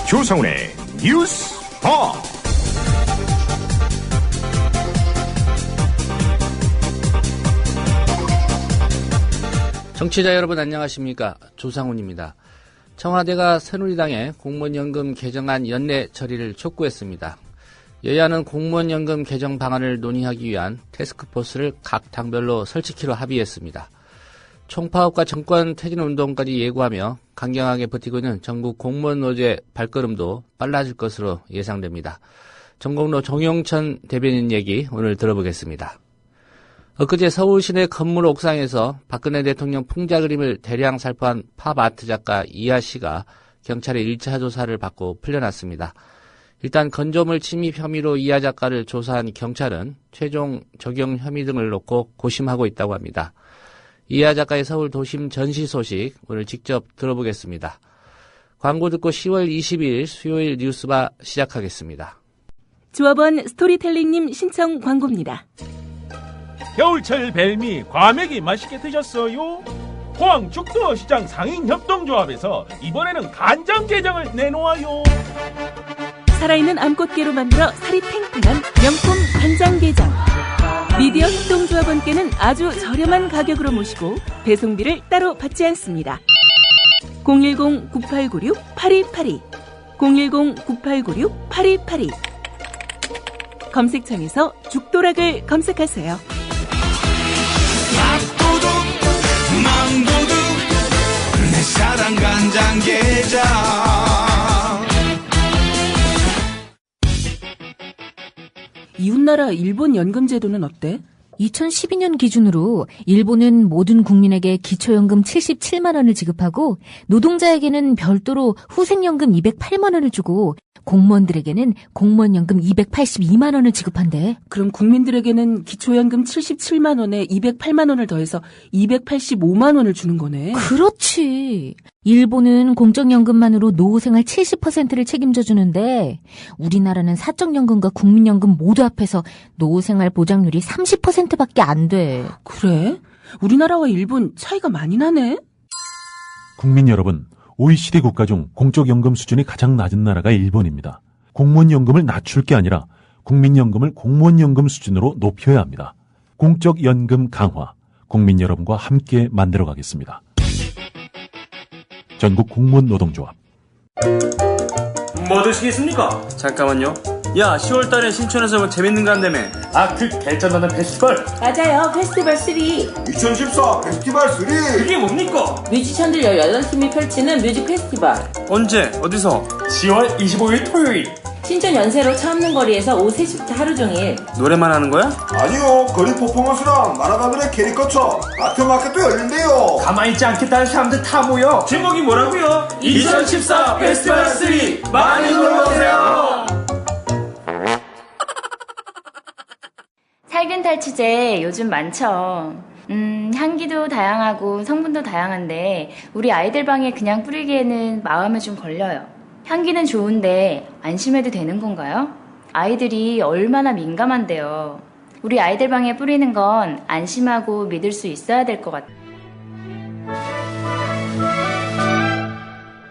조상훈의 뉴스바. 정치자 여러분 안녕하십니까? 조상훈입니다. 청와대가 새누리당의 공무원연금 개정안 연내 처리를 촉구했습니다. 여야는 공무원연금 개정 방안을 논의하기 위한 태스크포스를 각 당별로 설치키로 합의했습니다. 총파업과 정권 퇴진운동까지 예고하며 강경하게 버티고 있는 전국 공무원 노조의 발걸음도 빨라질 것으로 예상됩니다. 전공로 정용천 대변인 얘기 오늘 들어보겠습니다. 엊그제 서울시내 건물 옥상에서 박근혜 대통령 풍자 그림을 대량 살포한 팝아트 작가 이하 씨가 경찰의 1차 조사를 받고 풀려났습니다. 일단 건조물 침입 혐의로 이하 작가를 조사한 경찰은 최종 적용 혐의 등을 놓고 고심하고 있다고 합니다. 이하 작가의 서울 도심 전시 소식 오늘 직접 들어보겠습니다. 광고 듣고 10월 20일 수요일 뉴스바 시작하겠습니다. 조합원 스토리텔링님 신청 광고입니다. 겨울철 벨미 과메기 맛있게 드셨어요? 포항 죽도시장 상인협동조합에서 이번에는 간장게장을 내놓아요. 살아있는 암꽃게로 만들어 살이 탱탱한 명품 간장게장. 미디어 협동조합원께는 아주 저렴한 가격으로 모시고 배송비를 따로 받지 않습니다. 010-9896-8282 010-9896-8282 검색창에서 죽도락을 검색하세요. 밥도둑 망도둑 내 사랑 간장게장. 이웃나라 일본 연금제도는 어때? 2012년 기준으로 일본은 모든 국민에게 기초연금 77만 원을 지급하고 노동자에게는 별도로 후생연금 208만 원을 주고 공무원들에게는 공무원연금 282만 원을 지급한대. 그럼 국민들에게는 기초연금 77만 원에 208만 원을 더해서 285만 원을 주는 거네. 그렇지. 일본은 공적연금만으로 노후생활 70%를 책임져 주는데 우리나라는 사적연금과 국민연금 모두 합해서 노후생활 보장률이 30%밖에 안 돼. 그래? 우리나라와 일본 차이가 많이 나네? 국민 여러분, OECD 국가 중 공적연금 수준이 가장 낮은 나라가 일본입니다. 공무원연금을 낮출 게 아니라 국민연금을 공무원연금 수준으로 높여야 합니다. 공적연금 강화, 국민 여러분과 함께 만들어가겠습니다. 전국 공무원 노동조합. 뭐 드시겠습니까? 잠깐만요. 야, 10월달에 신촌에서 뭐 재밌는 거 한다며. 그 결전하는 페스티벌. 맞아요, 페스티벌 3. 2014 페스티벌 3. 그게 뭡니까? 뮤지션들 18팀이 펼치는 뮤직 페스티벌. 언제? 어디서? 10월 25일 토요일. 신촌 연세로 차 없는 거리에서 오후 3시부터 하루 종일. 노래만 하는 거야? 아니요, 거리 퍼포먼스랑 만화가들의 캐리커처 아트마켓도 열린대요. 가만히 있지 않겠다는 사람들 다 모여. 제목이 뭐라고요? 2014 페스티벌 3. 많이 놀러오세요. 살균 탈취제 요즘 많죠. 향기도 다양하고 성분도 다양한데 우리 아이들 방에 그냥 뿌리기에는 마음에 좀 걸려요. 향기는 좋은데 안심해도 되는 건가요? 아이들이 얼마나 민감한데요. 우리 아이들 방에 뿌리는 건 안심하고 믿을 수 있어야 될 것 같아요.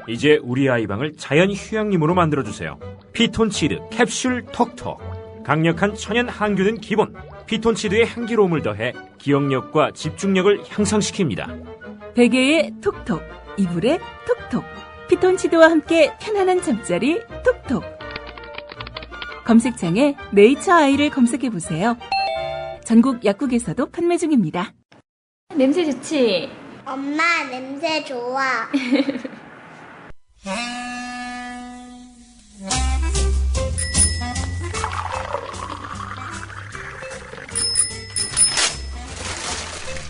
이제 우리 아이 방을 자연 휴양림으로 만들어주세요. 피톤치드 캡슐 톡톡. 강력한 천연 항균은 기본. 피톤치드의 향기로움을 더해 기억력과 집중력을 향상시킵니다. 베개에 톡톡, 이불에 톡톡. 피톤치드와 함께 편안한 잠자리 톡톡. 검색창에 네이처 아이를 검색해보세요. 전국 약국에서도 판매 중입니다. 냄새 좋지? 엄마, 냄새 좋아.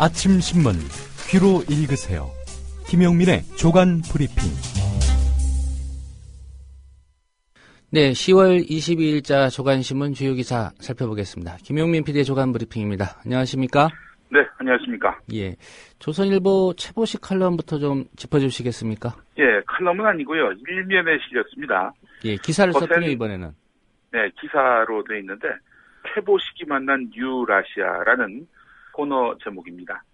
아침 신문 귀로 읽으세요. 김용민의 조간 브리핑. 네, 10월 22일자 조간신문 주요 기사 살펴보겠습니다. 김용민 PD의 조간 브리핑입니다. 안녕하십니까? 네, 안녕하십니까? 예, 조선일보 최보식 칼럼부터 좀 짚어주시겠습니까? 예, 칼럼은 아니고요. 일면에 실렸습니다. 예, 기사를 썼군요, 이번에는. 네, 기사로 되어 있는데 최보식이 만난 뉴라시아라는 코너 제목입니다.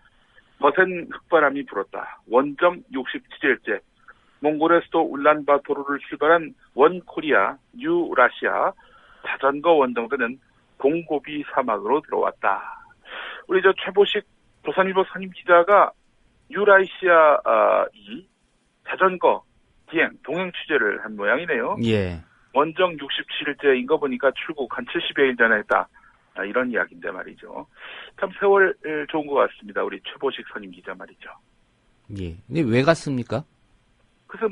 거센 흑바람이 불었다. 원정 67일째 몽골의 수도 울란바토르를 출발한 원코리아, 뉴라시아 자전거 원정대는 공고비 사막으로 들어왔다. 우리 최보식 조선일보 선임 기자가 뉴라시아 이 자전거 동행 취재를 한 모양이네요. 예. 원정 67일째인 거 보니까 출국 한 70여일 전에 했다. 이런 이야기인데 말이죠. 참 세월 좋은 것 같습니다. 우리 최보식 선임 기자 말이죠. 예. 근데 왜 갔습니까? 그래서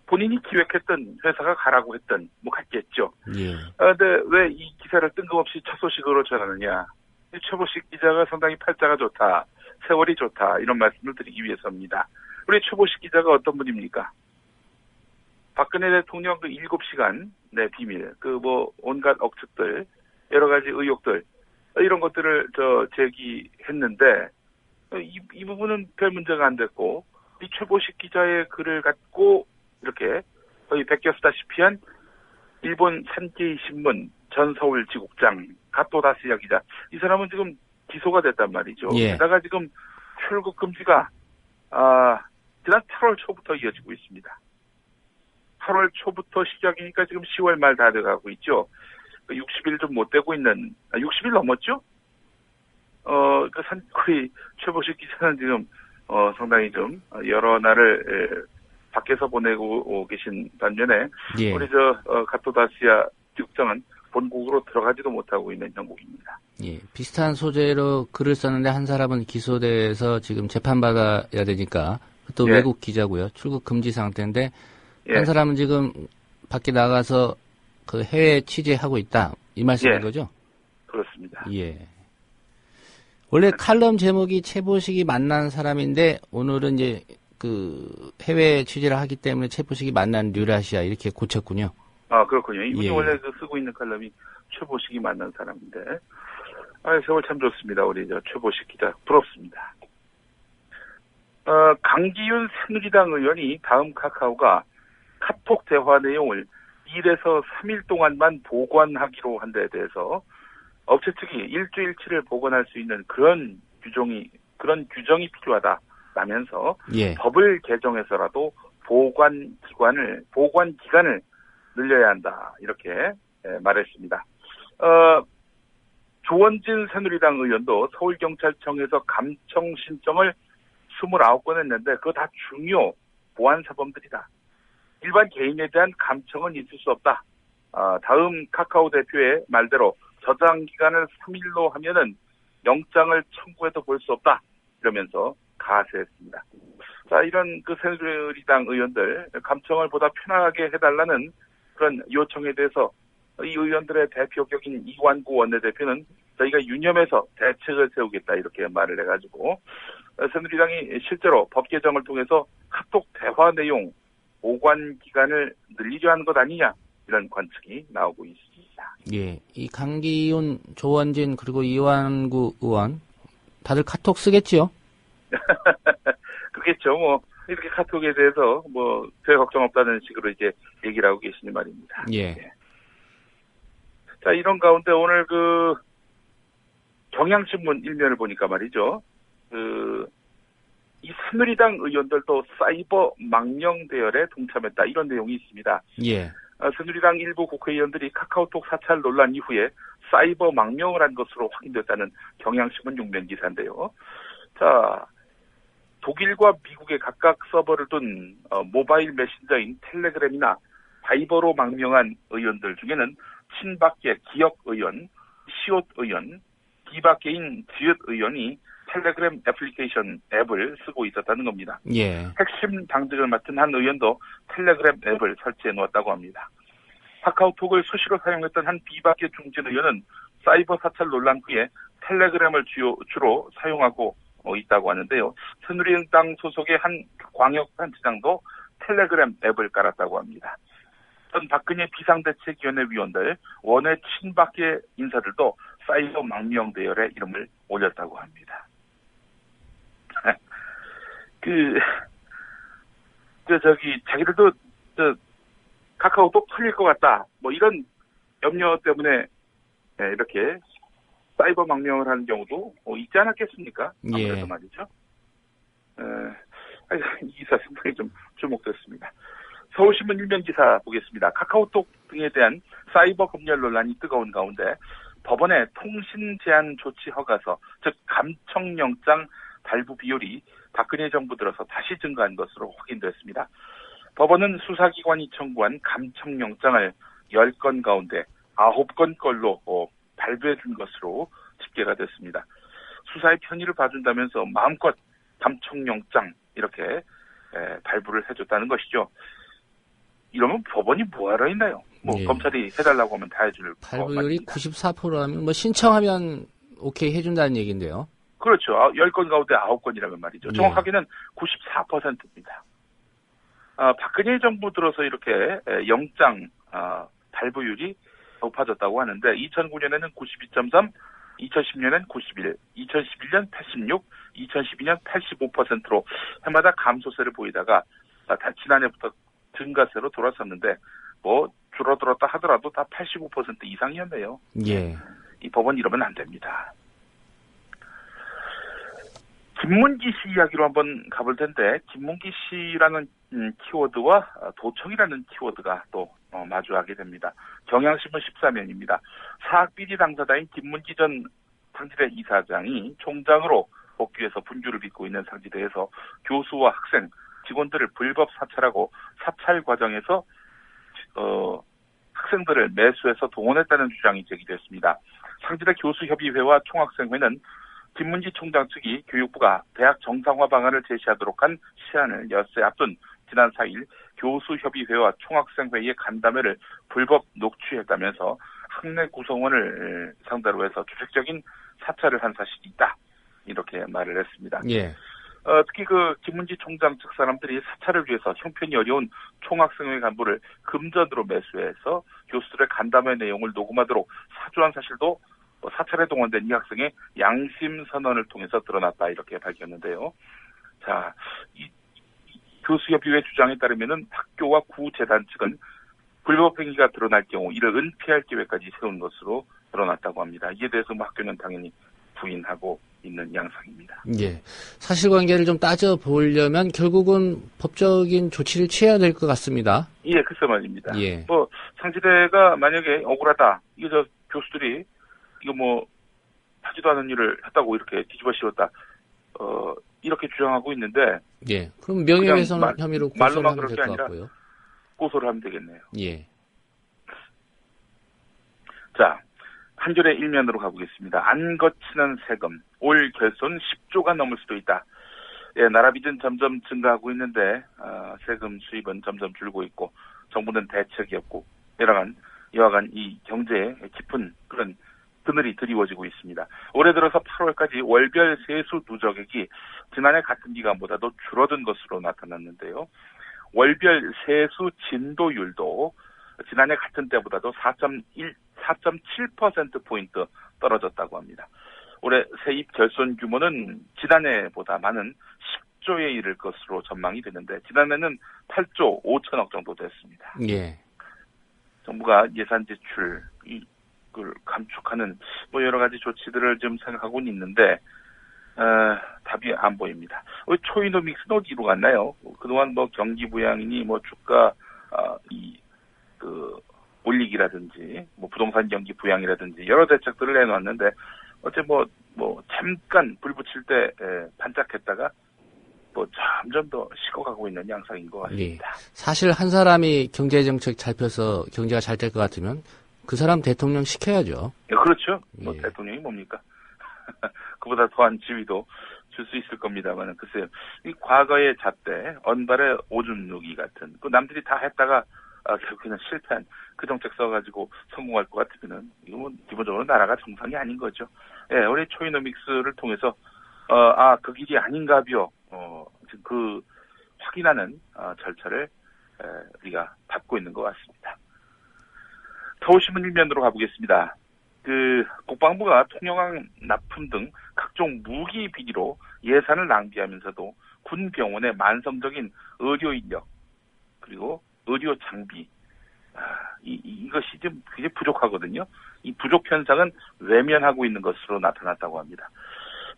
본인이 기획했던 회사가 가라고 했던 갔겠죠. 예. 근데 왜 이 기사를 뜬금없이 첫 소식으로 전하느냐. 최보식 기자가 상당히 팔자가 좋다. 세월이 좋다. 이런 말씀을 드리기 위해서입니다. 우리 최보식 기자가 어떤 분입니까? 박근혜 대통령 7시간 비밀, 온갖 억측들, 여러 가지 의혹들, 이런 것들을 제기했는데, 이 부분은 별 문제가 안 됐고, 이 최보식 기자의 글을 갖고, 이렇게 거의 베껴쓰다시피 한 일본 산케이 신문 전 서울지국장, 가토다스야 기자, 이 사람은 지금 기소가 됐단 말이죠. 예. 게다가 지금 출국 금지가, 지난 8월 초부터 이어지고 있습니다. 8월 초부터 시작이니까 지금 10월 말 다 돼가고 있죠. 60일 좀 못 되고 있는, 60일 넘었죠? 거의 최보식 기자는 지금, 상당히 좀, 여러 날을, 밖에서 보내고 계신 반면에, 예. 우리 가토다시아 국장은 본국으로 들어가지도 못하고 있는 형국입니다. 예. 비슷한 소재로 글을 썼는데 한 사람은 기소돼서 지금 재판받아야 되니까, 또 예. 외국 기자고요. 출국 금지 상태인데, 예. 한 사람은 지금 밖에 나가서 해외 취재하고 있다. 이 말씀인 예. 거죠? 그렇습니다. 예. 원래 칼럼 제목이 최보식이 만난 사람인데, 오늘은 이제 해외 취재를 하기 때문에 최보식이 만난 뉴라시아 이렇게 고쳤군요. 그렇군요. 이분이 예. 원래 쓰고 있는 칼럼이 최보식이 만난 사람인데, 세월 참 좋습니다. 우리 최보식 기자. 부럽습니다. 강기윤 새누리당 의원이 다음 카카오가 카톡 대화 내용을 1에서 3일 동안만 보관하기로 한 데에 대해서 업체 측이 일주일치를 보관할 수 있는 그런 규정이 필요하다라면서 예. 법을 개정해서라도 보관 기간을 늘려야 한다 이렇게 말했습니다. 조원진 새누리당 의원도 서울경찰청에서 감청 신청을 29건 했는데 그거 다 중요 보안 사범들이다. 일반 개인에 대한 감청은 있을 수 없다. 다음 카카오 대표의 말대로 저장 기간을 3일로 하면은 영장을 청구해도 볼 수 없다. 이러면서 가세했습니다. 자, 이런 새누리당 의원들 감청을 보다 편하게 해달라는 그런 요청에 대해서 이 의원들의 대표격인 이완구 원내대표는 저희가 유념해서 대책을 세우겠다 이렇게 말을 해가지고 새누리당이 실제로 법 개정을 통해서 카톡 대화 내용 보관 기간을 늘리려 하는 것 아니냐 이런 관측이 나오고 있습니다. 예, 이 강기훈, 조원진 그리고 이완구 의원 다들 카톡 쓰겠지요? 그렇겠죠. 이렇게 카톡에 대해서 별 걱정 없다는 식으로 이제 얘기를 하고 계시는 말입니다. 예. 네. 자, 이런 가운데 오늘 경향신문 일면을 보니까 말이죠. 이 새누리당 의원들도 사이버 망명 대열에 동참했다. 이런 내용이 있습니다. 예. 새누리당 일부 국회의원들이 카카오톡 사찰 논란 이후에 사이버 망명을 한 것으로 확인됐다는 경향신문 6면 기사인데요. 자, 독일과 미국에 각각 서버를 둔 모바일 메신저인 텔레그램이나 바이버로 망명한 의원들 중에는 친박계 기역 의원, 시옷 의원, 비박계인 지읒 의원이 텔레그램 애플리케이션 앱을 쓰고 있었다는 겁니다. 예. 핵심 당직을 맡은 한 의원도 텔레그램 앱을 설치해 놓았다고 합니다. 카카오톡을 수시로 사용했던 한 비박계 중진 의원은 사이버 사찰 논란 후에 텔레그램을 주로 사용하고 있다고 하는데요. 새누리당 소속의 한 광역단체장도 텔레그램 앱을 깔았다고 합니다. 전 박근혜 비상대책위원회 위원들, 원외 친박계 인사들도 사이버 망명 대열에 이름을 올렸다고 합니다. 자기들도 카카오톡 풀릴 것 같다. 이런 염려 때문에 이렇게 사이버 망명을 하는 경우도 있지 않았겠습니까? 아무래도 예. 말이죠. 이 기사 상당히 좀 주목됐습니다. 서울신문 일면기사 보겠습니다. 카카오톡 등에 대한 사이버 검열 논란이 뜨거운 가운데 법원의 통신 제한 조치 허가서, 즉 감청영장 발부 비율이 박근혜 정부 들어서 다시 증가한 것으로 확인됐습니다. 법원은 수사기관이 청구한 감청영장을 10건 가운데 9건 걸로 발부해 준 것으로 집계가 됐습니다. 수사의 편의를 봐준다면서 마음껏 감청영장 이렇게 발부를 해줬다는 것이죠. 이러면 법원이 뭐하러 있나요? 검찰이 해달라고 하면 다 해줄 발부율이 94%라면 신청하면 오케이 해준다는 얘기인데요. 그렇죠. 10건 가운데 9건이라면 말이죠. 정확하게는 94%입니다. 박근혜 정부 들어서 이렇게 영장 발부율이 높아졌다고 하는데 2009년에는 92.3, 2010년엔 91, 2011년 86, 2012년 85%로 해마다 감소세를 보이다가 지난해부터 증가세로 돌아섰는데 줄어들었다 하더라도 다 85% 이상이었네요. 예. 이 법원 이러면 안 됩니다. 김문기 씨 이야기로 한번 가볼 텐데 김문기 씨라는 키워드와 도청이라는 키워드가 또 마주하게 됩니다. 경향신문 14면입니다. 사학비리 당사자인 김문기 전 상지대 이사장이 총장으로 복귀해서 분주를 빚고 있는 상지대에서 교수와 학생, 직원들을 불법 사찰하고 사찰 과정에서 학생들을 매수해서 동원했다는 주장이 제기됐습니다. 상지대 교수협의회와 총학생회는 김문지 총장 측이 교육부가 대학 정상화 방안을 제시하도록 한 시한을 엿새 앞둔 지난 4일 교수협의회와 총학생회의 간담회를 불법 녹취했다면서 학내 구성원을 상대로 해서 조직적인 사찰을 한 사실이 있다. 이렇게 말을 했습니다. 예. 특히 김문지 총장 측 사람들이 사찰을 위해서 형편이 어려운 총학생회 간부를 금전으로 매수해서 교수들의 간담회 내용을 녹음하도록 사주한 사실도 사찰에 동원된 이 학생의 양심 선언을 통해서 드러났다 이렇게 밝혔는데요. 자, 이 교수협의회 주장에 따르면은 학교와 구재단 측은 불법 행위가 드러날 경우 이를 은폐할 계획까지 세운 것으로 드러났다고 합니다. 이에 대해서 학교는 당연히 부인하고 있는 양상입니다. 예. 사실관계를 좀 따져보려면 결국은 법적인 조치를 취해야 될 것 같습니다. 예, 글쎄 말입니다. 예. 상지대가 만약에 억울하다. 이게 교수들이 이거 하지도 않은 일을 했다고 이렇게 뒤집어 씌웠다. 이렇게 주장하고 있는데. 예. 그럼 명예훼손 혐의로 고소를 하면 될 것 같고요. 고소를 하면 되겠네요. 예. 자, 한겨레 일면으로 가보겠습니다. 안 거치는 세금. 올 결손 10조가 넘을 수도 있다. 예, 나라 빚은 점점 증가하고 있는데 세금 수입은 점점 줄고 있고 정부는 대책이 없고 여하간 이 경제에 깊은 그런 그늘이 드리워지고 있습니다. 올해 들어서 8월까지 월별 세수 누적액이 지난해 같은 기간보다도 줄어든 것으로 나타났는데요. 월별 세수 진도율도 지난해 같은 때보다도 4.7%포인트 떨어졌다고 합니다. 올해 세입 결손 규모는 지난해보다 많은 10조에 이를 것으로 전망이 되는데 지난해는 8조 5천억 정도 됐습니다. 예. 정부가 예산 지출을 감축하는 여러 가지 조치들을 좀 생각하고는 있는데 답이 안 보입니다. 초이노믹스는 어디로 갔나요? 그동안 경기 부양이니 주가 올리기라든지 부동산 경기 부양이라든지 여러 대책들을 내놨는데 어째 잠깐 불 붙일 때 반짝했다가 점점 더 식어가고 있는 양상인 것 같습니다. 예. 사실 한 사람이 경제정책 잘 펴서 경제가 잘 될 것 같으면 그 사람 대통령 시켜야죠. 예, 그렇죠. 예. 대통령이 뭡니까? 그보다 더한 지위도 줄 수 있을 겁니다만 글쎄요. 이 과거의 잣대, 언발의 오줌 누기 같은 남들이 다 했다가 결국에는 실패한 그 정책 써가지고 성공할 것 같으면은 이건 기본적으로 나라가 정상이 아닌 거죠. 예, 우리 초이노믹스를 통해서 그 길이 아닌가비요. 그 확인하는 절차를 우리가 밟고 있는 것 같습니다. 서울신문 일면으로 가보겠습니다. 국방부가 통영항 납품 등 각종 무기 비리로 예산을 낭비하면서도 군 병원의 만성적인 의료 인력 그리고 의료 장비 이것이 좀 굉장히 부족하거든요. 이 부족 현상은 외면하고 있는 것으로 나타났다고 합니다.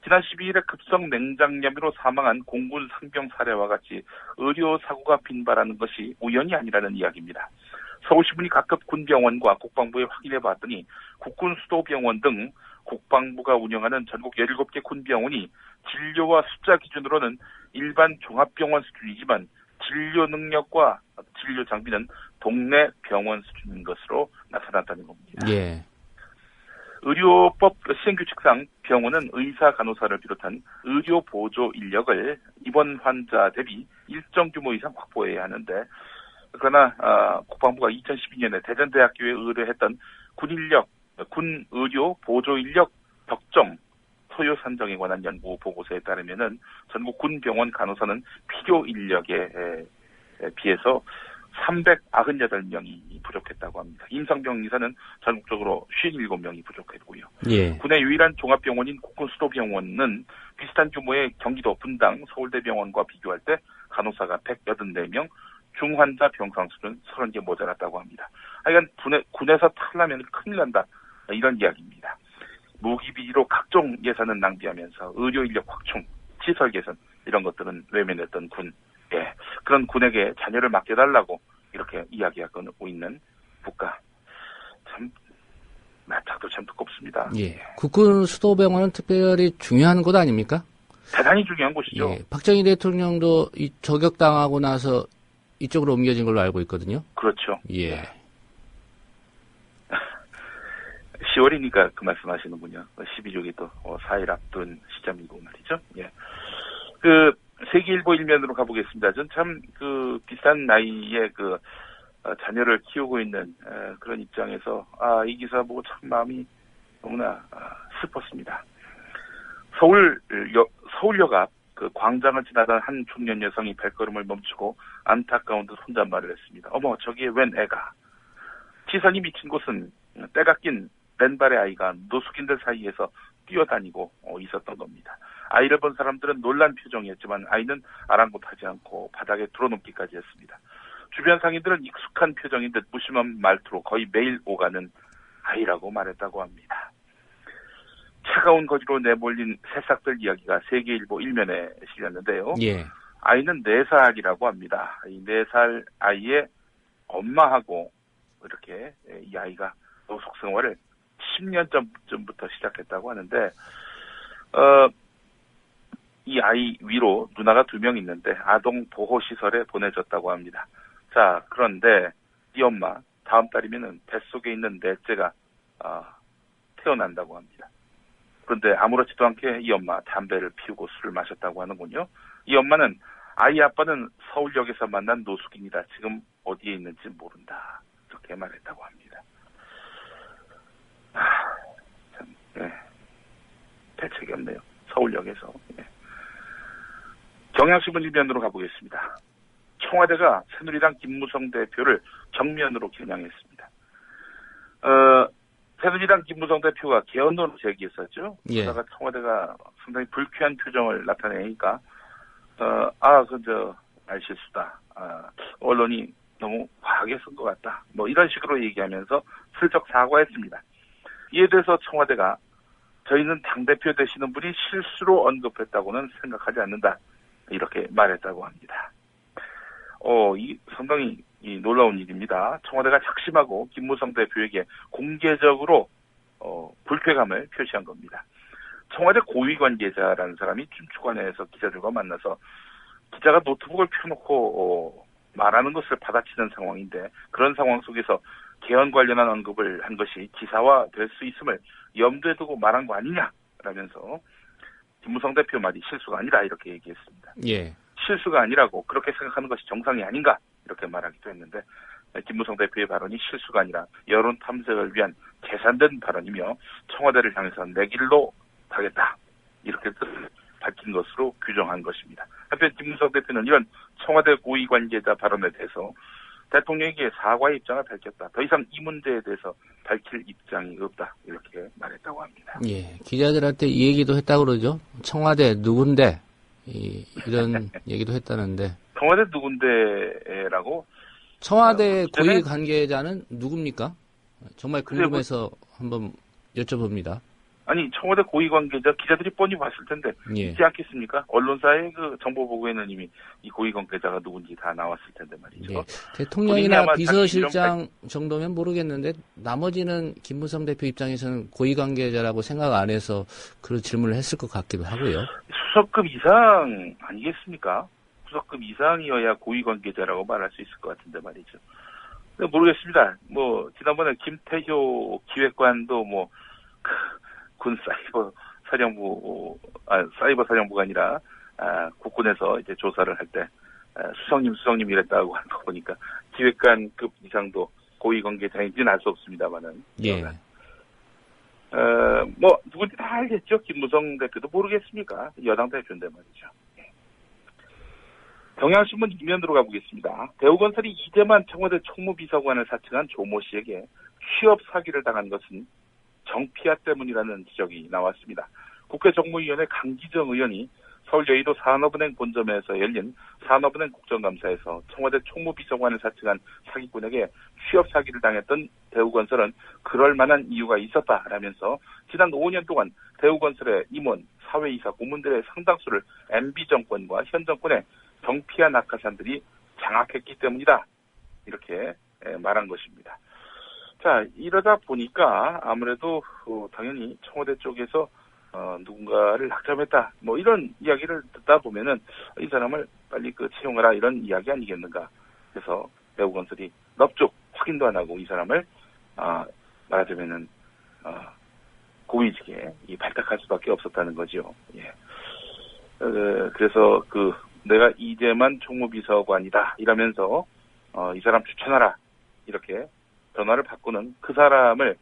지난 12일에 급성 냉장염으로 사망한 공군 상병 사례와 같이 의료 사고가 빈발하는 것이 우연이 아니라는 이야기입니다. 서울신문이 각급 군병원과 국방부에 확인해 봤더니 국군 수도병원 등 국방부가 운영하는 전국 17개 군병원이 진료와 숫자 기준으로는 일반 종합병원 수준이지만 진료 능력과 진료 장비는 동네 병원 수준인 것으로 나타났다는 겁니다. 예. 의료법 시행규칙상 병원은 의사, 간호사를 비롯한 의료 보조 인력을 입원 환자 대비 일정 규모 이상 확보해야 하는데, 그러나 국방부가 2012년에 대전대학교에 의뢰했던 군 의료 보조 인력 덕정 소요 산정에 관한 연구 보고서에 따르면은 전국 군 병원 간호사는 필요 인력에 비해서 398명이 부족했다고 합니다. 임상병 의사는 전국적으로 57명이 부족했고요. 예. 군의 유일한 종합병원인 국군수도병원은 비슷한 규모의 경기도 분당 서울대병원과 비교할 때 간호사가 184명, 중환자 병상 수는 30개 모자랐다고 합니다. 하여간 군에서 탈라면 큰일 난다, 이런 이야기입니다. 무기비로 각종 예산은 낭비하면서 의료 인력 확충, 시설 개선 이런 것들은 외면했던 군. 예, 그런 군에게 자녀를 맡겨달라고 이렇게 이야기하고 있는 국가. 참 낯짝도 참 두껍습니다. 예, 국군 수도병원은 특별히 중요한 곳 아닙니까? 대단히 중요한 곳이죠. 예, 박정희 대통령도 이 저격당하고 나서 이쪽으로 옮겨진 걸로 알고 있거든요. 그렇죠. 예. 10월이니까 그 말씀하시는군요. 12조기 또 4일 앞둔 시점이고 말이죠. 예. 세계일보 일면으로 가보겠습니다. 전 참 비싼 나이에 자녀를 키우고 있는 그런 입장에서 이 기사 보고 참 마음이 너무나 슬펐습니다. 서울역 앞 광장을 지나던 한 중년 여성이 발걸음을 멈추고 안타까운 듯 혼잣말을 했습니다. 어머, 저기에 웬 애가. 시선이 미친 곳은 때가 낀 맨발의 아이가 노숙인들 사이에서 뛰어다니고 있었던 겁니다. 아이를 본 사람들은 놀란 표정이었지만 아이는 아랑곳하지 않고 바닥에 드러눕기까지 했습니다. 주변 상인들은 익숙한 표정인 듯 무심한 말투로 거의 매일 오가는 아이라고 말했다고 합니다. 차가운 거지로 내몰린 새싹들 이야기가 세계일보 일면에 실렸는데요. 예. 아이는 4살이라고 합니다. 이 4살 아이의 엄마하고 이렇게 이 아이가 노숙 생활을 10년 전부터 시작했다고 하는데, 이 아이 위로 누나가 2명 있는데 아동 보호시설에 보내졌다고 합니다. 자, 그런데 이 엄마 다음 달이면은 뱃속에 있는 넷째가 태어난다고 합니다. 그런데 아무렇지도 않게 이 엄마 담배를 피우고 술을 마셨다고 하는군요. 이 엄마는 아이 아빠는 서울역에서 만난 노숙인이다. 지금 어디에 있는지 모른다. 이렇게 말했다고 합니다. 참, 예. 대책이 없네요. 서울역에서. 예. 경향신문 일면으로 가보겠습니다. 청와대가 새누리당 김무성 대표를 정면으로 겨냥했습니다. 새누리당 김무성 대표가 개헌론을 제기했었죠. 예. 그러다가 청와대가 상당히 불쾌한 표정을 나타내니까 말실수다. 언론이 너무 과하게 쓴 것 같다. 뭐 이런 식으로 얘기하면서 슬쩍 사과했습니다. 이에 대해서 청와대가 저희는 당대표 되시는 분이 실수로 언급했다고는 생각하지 않는다. 이렇게 말했다고 합니다. 이 상당히 놀라운 일입니다. 청와대가 작심하고 김무성 대표에게 공개적으로 불쾌감을 표시한 겁니다. 청와대 고위 관계자라는 사람이 춘추관에서 기자들과 만나서 기자가 노트북을 펴놓고 말하는 것을 받아치는 상황인데, 그런 상황 속에서 개헌 관련한 언급을 한 것이 기사화될 수 있음을 염두에 두고 말한 거 아니냐라면서 김무성 대표 말이 실수가 아니다 이렇게 얘기했습니다. 예. 실수가 아니라고 그렇게 생각하는 것이 정상이 아닌가 이렇게 말하기도 했는데, 김무성 대표의 발언이 실수가 아니라 여론 탐색을 위한 계산된 발언이며 청와대를 향해서 내 길로 가겠다 이렇게 뜻을 밝힌 것으로 규정한 것입니다. 한편 김무성 대표는 이런 청와대 고위 관계자 발언에 대해서 대통령에게 사과의 입장을 밝혔다. 더 이상 이 문제에 대해서 밝힐 입장이 없다. 이렇게 말했다고 합니다. 예, 기자들한테 이 얘기도 했다고 그러죠. 청와대 누군데? 이런 얘기도 했다는데. 청와대 누군데라고? 청와대 고위 관계자는 누굽니까? 정말 궁금해서 한번 여쭤봅니다. 아니, 청와대 고위 관계자, 기자들이 뻔히 봤을 텐데, 있지 않겠습니까? 언론사의 그 정보 보고에는 이미 이 고위 관계자가 누군지 다 나왔을 텐데 말이죠. 예. 대통령이나 비서실장 정도면 모르겠는데, 나머지는 김무성 대표 입장에서는 고위 관계자라고 생각 안 해서 그런 질문을 했을 것 같기도 하고요. 수석급 이상 아니겠습니까? 수석급 이상이어야 고위 관계자라고 말할 수 있을 것 같은데 말이죠. 모르겠습니다. 뭐, 지난번에 김태효 기획관도 뭐, 군 사이버 사령부가 아니라, 국군에서 이제 조사를 할 때, 수석님 이랬다고 하는 거 보니까, 기획관급 이상도 고위 관계자인지는 알 수 없습니다만은. 예. 뭐, 누군지 다 알겠죠? 김무성 대표도 모르겠습니까? 여당 대표인데 말이죠. 경향신문 이면으로 가보겠습니다. 대우건설이 이재만 청와대 총무비서관을 사칭한 조모 씨에게 취업 사기를 당한 것은 정피아 때문이라는 지적이 나왔습니다. 국회정무위원회 강기정 의원이 서울 여의도 산업은행 본점에서 열린 산업은행 국정감사에서 청와대 총무비서관을 사칭한 사기꾼에게 취업 사기를 당했던 대우건설은 그럴 만한 이유가 있었다라면서 지난 5년 동안 대우건설의 임원, 사회이사, 고문들의 상당수를 MB 정권과 현 정권의 정피아 낙하산들이 장악했기 때문이다. 이렇게 말한 것입니다. 자, 이러다 보니까 아무래도 당연히 청와대 쪽에서 누군가를 낙점했다. 뭐 이런 이야기를 듣다 보면은 이 사람을 빨리 채용하라 이런 이야기 아니겠는가. 그래서 대우건설이 넙죽 확인도 안 하고 이 사람을 말하자면은 고위직에 발탁할 수밖에 없었다는 거죠. 예. 그래서 내가 이재만 총무비서관이다 이러면서 이 사람 추천하라 이렇게 전화를 바꾸는 그 사람을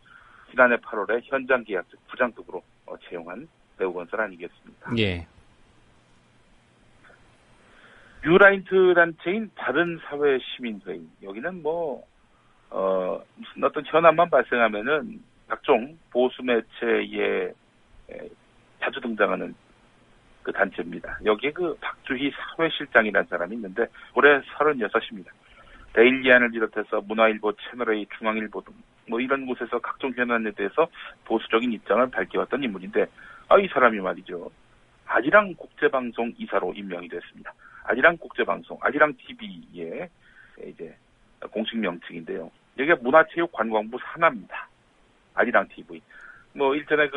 지난해 8월에 현장 계약직 부장급으로 채용한 대우건설 아니겠습니까? 예. 뉴라이트 단체인 바른사회시민회의 여기는 무슨 어떤 현안만 발생하면은 각종 보수 매체에 자주 등장하는 그 단체입니다. 여기에 박주희 사회실장이라는 사람이 있는데 올해 36입니다. 데일리안을 비롯해서 문화일보, 채널A, 중앙일보 등 이런 곳에서 각종 현안에 대해서 보수적인 입장을 밝혀왔던 인물인데 이 사람이 말이죠. 아리랑 국제방송 이사로 임명이 됐습니다. 아리랑 국제방송, 아리랑 TV의 이제 공식 명칭인데요. 여기가 문화체육관광부 산하입니다. 아리랑 TV. 일전에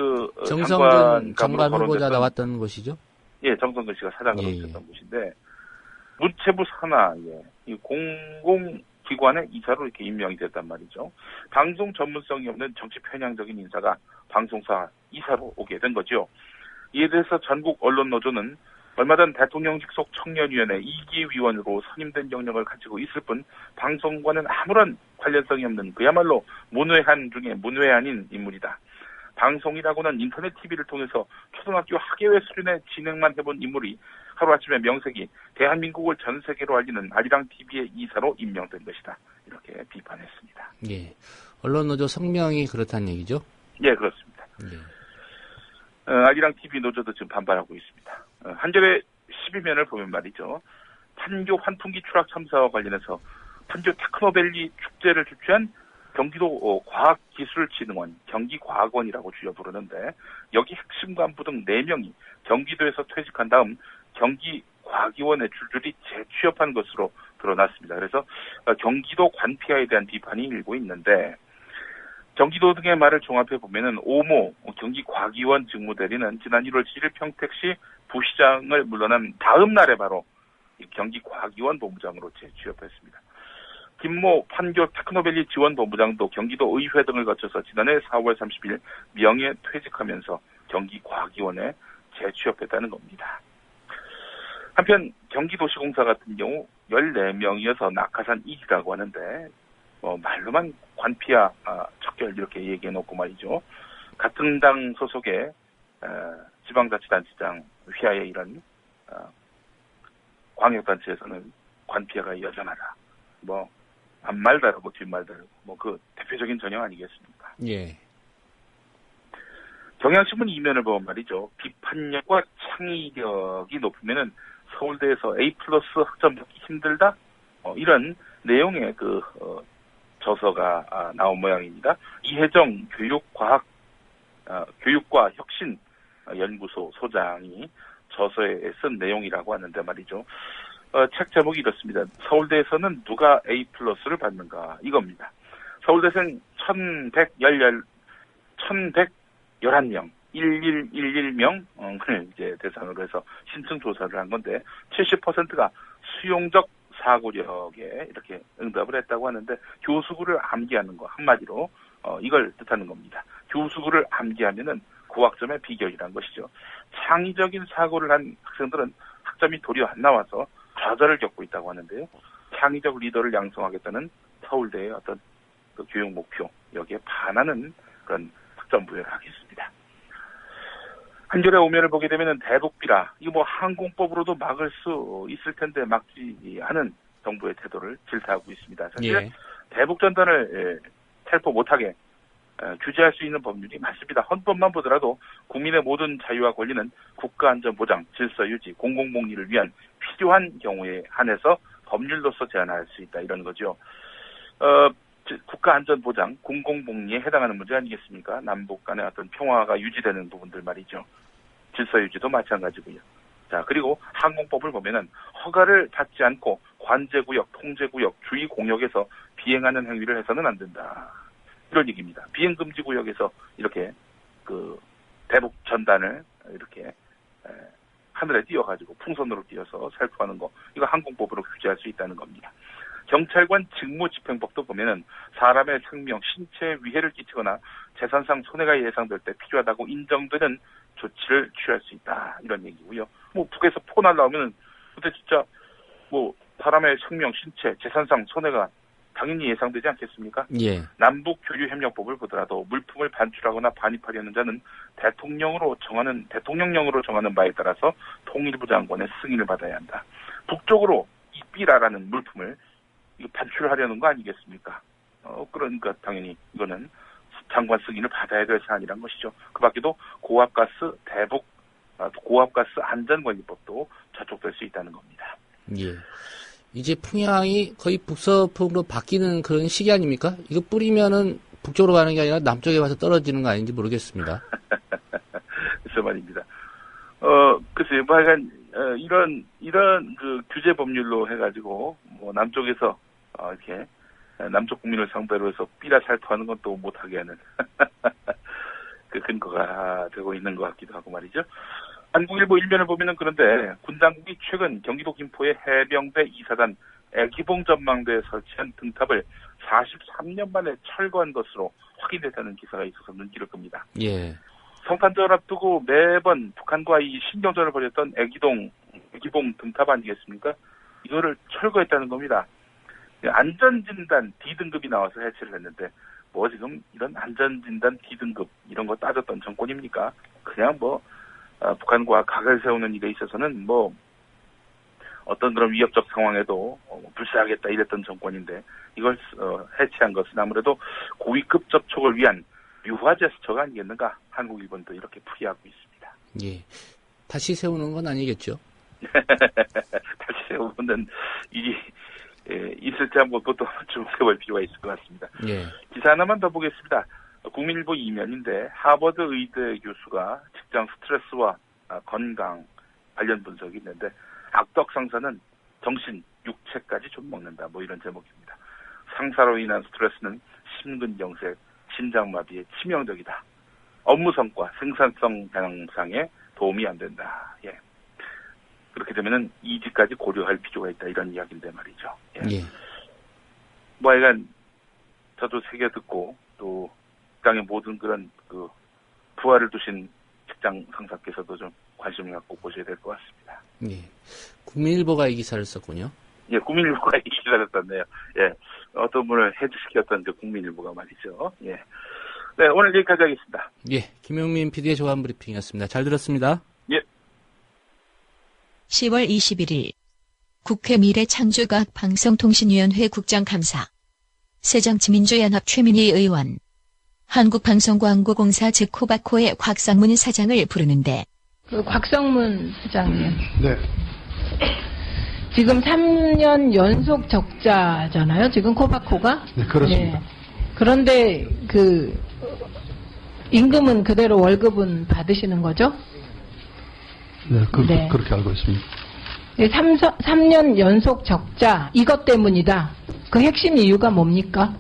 정성근 장관 후보자 나왔던 곳이죠? 예, 정성근 씨가 사장으로 오셨던 곳인데 문체부 산하 이 공공기관의 이사로 이렇게 임명이 됐단 말이죠. 방송 전문성이 없는 정치 편향적인 인사가 방송사 이사로 오게 된 거죠. 이에 대해서 전국 언론노조는 얼마 전 대통령직 속 청년위원회 2기 위원으로 선임된 경력을 가지고 있을 뿐 방송과는 아무런 관련성이 없는 그야말로 문외한 중에 문외한인 인물이다. 방송이라고는 인터넷 TV를 통해서 초등학교 학예회 수준의 진행만 해본 인물이 하루아침에 명색이 대한민국을 전 세계로 알리는 아리랑 TV의 이사로 임명된 것이다. 이렇게 비판했습니다. 예, 언론노조 성명이 그렇다는 얘기죠? 예, 그렇습니다. 예. 아리랑 TV 노조도 지금 반발하고 있습니다. 한겨레 12면을 보면 말이죠. 판교 환풍기 추락 참사와 관련해서 판교 테크노밸리 축제를 주최한 경기도 과학기술진흥원, 경기과학원이라고 줄여 부르는데 여기 핵심 간부 등 4명이 경기도에서 퇴직한 다음 경기과기원에 줄줄이 재취업한 것으로 드러났습니다. 그래서 경기도 관피아에 대한 비판이 일고 있는데 경기도 등의 말을 종합해 보면은 오모 경기과기원 직무대리는 지난 1월 7일 평택시 부시장을 물러난 다음 날에 바로 경기과기원 본부장으로 재취업했습니다. 김모 판교 테크노밸리 지원본부장도 경기도 의회 등을 거쳐서 지난해 4월 30일 명예 퇴직하면서 경기과기원에 재취업했다는 겁니다. 한편 경기도시공사 같은 경우 14명이어서 낙하산 2기라고 하는데 말로만 관피아 척결 이렇게 얘기해놓고 말이죠. 같은 당 소속의 지방자치단체장 휘하의 이런 광역단체에서는 관피아가 여전하다. 앞말 다르고 뒷말 다르고 그 대표적인 전형 아니겠습니까? 예. 경향신문 이면을 보면 말이죠. 비판력과 창의력이 높으면은 서울대에서 A+ 학점 받기 힘들다. 이런 내용의 교육과 혁신 연구소 소장이 저서에 쓴 내용이라고 하는데 말이죠. 책 제목이 이렇습니다. 서울대에서는 누가 A+를 받는가 이겁니다. 서울대생 1111명 1111명을 이제 대상으로 해서 신청 조사를 한 건데 70%가 수용적 사고력에 이렇게 응답을 했다고 하는데 교수구를 암기하는 거 한마디로 이걸 뜻하는 겁니다. 교수구를 암기하면은 고학점의 비결이란 것이죠. 창의적인 사고를 한 학생들은 학점이 도리어 안 나와서 좌절을 겪고 있다고 하는데요. 창의적 리더를 양성하겠다는 서울대의 어떤 그 교육 목표 여기에 반하는 그런 학점 부여를 하겠습니다. 한겨레 오면을 보게 되면은 대북비라 이거 뭐 항공법으로도 막을 수 있을 텐데 막지 않은 정부의 태도를 질타하고 있습니다. 사실 예. 대북 전단을 살포 못하게 규제할 수 있는 법률이 많습니다. 헌법만 보더라도 국민의 모든 자유와 권리는 국가안전보장, 질서유지, 공공복리를 위한 필요한 경우에 한해서 법률로서 제한할 수 있다 이런 거죠. 국가안전보장, 공공복리에 해당하는 문제 아니겠습니까? 남북 간의 어떤 평화가 유지되는 부분들 말이죠. 질서유지도 마찬가지고요. 자, 그리고 항공법을 보면은 허가를 받지 않고 관제구역, 통제구역, 주의공역에서 비행하는 행위를 해서는 안 된다. 이런 얘기입니다. 비행금지구역에서 이렇게 그 대북 전단을 이렇게 하늘에 띄워가지고 풍선으로 띄워서 살포하는 거 이거 항공법으로 규제할 수 있다는 겁니다. 경찰관 직무집행법도 보면은 사람의 생명, 신체에 위해를 끼치거나 재산상 손해가 예상될 때 필요하다고 인정되는 조치를 취할 수 있다 이런 얘기고요. 뭐 북에서 포 날라오면은 그때 진짜 뭐 사람의 생명, 신체, 재산상 손해가 당연히 예상되지 않겠습니까? 예. 남북교류협력법을 보더라도 물품을 반출하거나 반입하려는 자는 대통령령으로 정하는 바에 따라서 통일부 장관의 승인을 받아야 한다. 북쪽으로 이 삐라라는 물품을 반출하려는 거 아니겠습니까? 그러니까 당연히 이거는 장관 승인을 받아야 될 사안이란 것이죠. 그 밖에도 고압가스 안전관리법도 저촉될 수 있다는 겁니다. 예. 이제 풍향이 거의 북서풍으로 바뀌는 그런 시기 아닙니까? 이거 뿌리면은 북쪽으로 가는 게 아니라 남쪽에 와서 떨어지는 거 아닌지 모르겠습니다. 그래서 말입니다. 글쎄요, 뭐 하여간, 이런 그 규제 법률로 해가지고, 뭐 남쪽에서, 이렇게, 남쪽 국민을 상대로 해서 삐라 살포하는 건 또 못하게 하는, 그 근거가 되고 있는 것 같기도 하고 말이죠. 한국일보 일면을 보면은 그런데 군당국이 최근 경기도 김포의 해병대 2사단 애기봉 전망대에 설치한 등탑을 43년 만에 철거한 것으로 확인됐다는 기사가 있어서 눈길을 끕니다. 예. 성탄절 앞두고 매번 북한과 이 신경전을 벌였던 애기봉 등탑 아니겠습니까? 이거를 철거했다는 겁니다. 안전진단 D등급이 나와서 해체를 했는데 뭐 지금 이런 안전진단 D등급 이런 거 따졌던 정권입니까? 그냥 뭐 북한과 각을 세우는 일에 있어서는 뭐 어떤 그런 위협적 상황에도 불사하겠다 이랬던 정권인데 이걸 해체한 것은 아무래도 고위급 접촉을 위한 유화 제스처가 아니겠는가 한국일본도 이렇게 풀이하고 있습니다. 예, 다시 세우는 건 아니겠죠? 다시 세우는 일이 있을지 한번 또 주목해볼 필요가 있을 것 같습니다. 예. 기사 하나만 더 보겠습니다. 국민일보 2면인데 하버드 의대 교수가 직장 스트레스와 건강 관련 분석이 있는데 악덕 상사는 정신, 육체까지 좀 먹는다. 뭐 이런 제목입니다. 상사로 인한 스트레스는 심근경색, 심장마비에 치명적이다. 업무 성과, 생산성 향상에 도움이 안 된다. 예. 그렇게 되면은 이직까지 고려할 필요가 있다. 이런 이야기인데 말이죠. 예. 예. 뭐 하여간 저도 새겨 듣고 또 직장의 모든 그런 그 부하를 두신 직장 상사께서도 좀 관심을 갖고 보셔야 될 것 같습니다. 예. 국민일보가 이 기사를 썼군요. 예, 국민일보가 이 기사를 썼네요. 예. 어떤 분을 해주시켰던 그 국민일보가 말이죠. 예. 네, 오늘 여기까지 하겠습니다. 예. 김용민 PD의 조간 브리핑이었습니다. 잘 들었습니다. 예. 10월 21일 국회 미래창조과학방송통신위원회 국정감사 새정치민주연합 최민희 의원 한국방송광고공사 즉 코바코의 곽상문 사장을 부르는데 그 곽상문 사장님. 네. 지금 3년 연속 적자잖아요. 지금 코바코가. 네, 그렇습니다. 네. 그런데 그 임금은 그대로 월급은 받으시는 거죠? 네, 그렇게 알고 있습니다. 3년 연속 적자, 이것 때문이다. 그 핵심 이유가 뭡니까?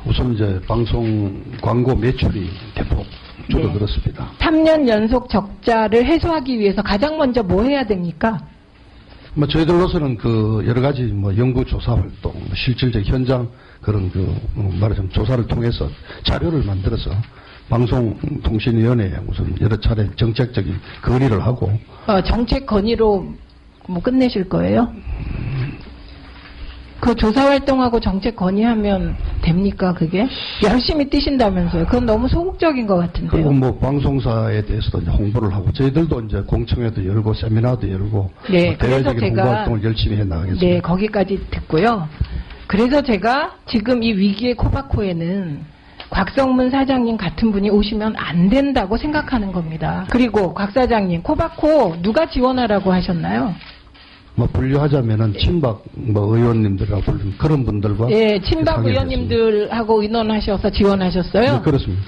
우선 이제 방송 광고 매출이 대폭 줄어들었습니다. 3년 연속 적자를 해소하기 위해서 가장 먼저 뭐 해야 됩니까? 저희들로서는 여러 가지 연구 조사 활동, 실질적 현장 그런 말하자면 조사를 통해서 자료를 만들어서 방송통신위원회에 우선 여러 차례 정책적인 건의를 하고. 정책 건의로 끝내실 거예요? 그 조사 활동하고 정책 건의하면 됩니까, 그게? 열심히 뛰신다면서요. 그건 너무 소극적인 것 같은데요. 그리고 방송사에 대해서도 이제 홍보를 하고, 저희들도 이제 공청회도 열고, 세미나도 열고, 네, 대외적인 홍보 활동을 열심히 해 나가겠습니다. 네, 거기까지 듣고요. 그래서 제가 지금 이 위기의 코바코에는 곽성문 사장님 같은 분이 오시면 안 된다고 생각하는 겁니다. 그리고 곽 사장님, 코바코 누가 지원하라고 하셨나요? 분류하자면은 친박 의원님들하고 부른 그런 분들과. 예, 친박 의원님들하고 의논하셔서 지원하셨어요? 네, 그렇습니다.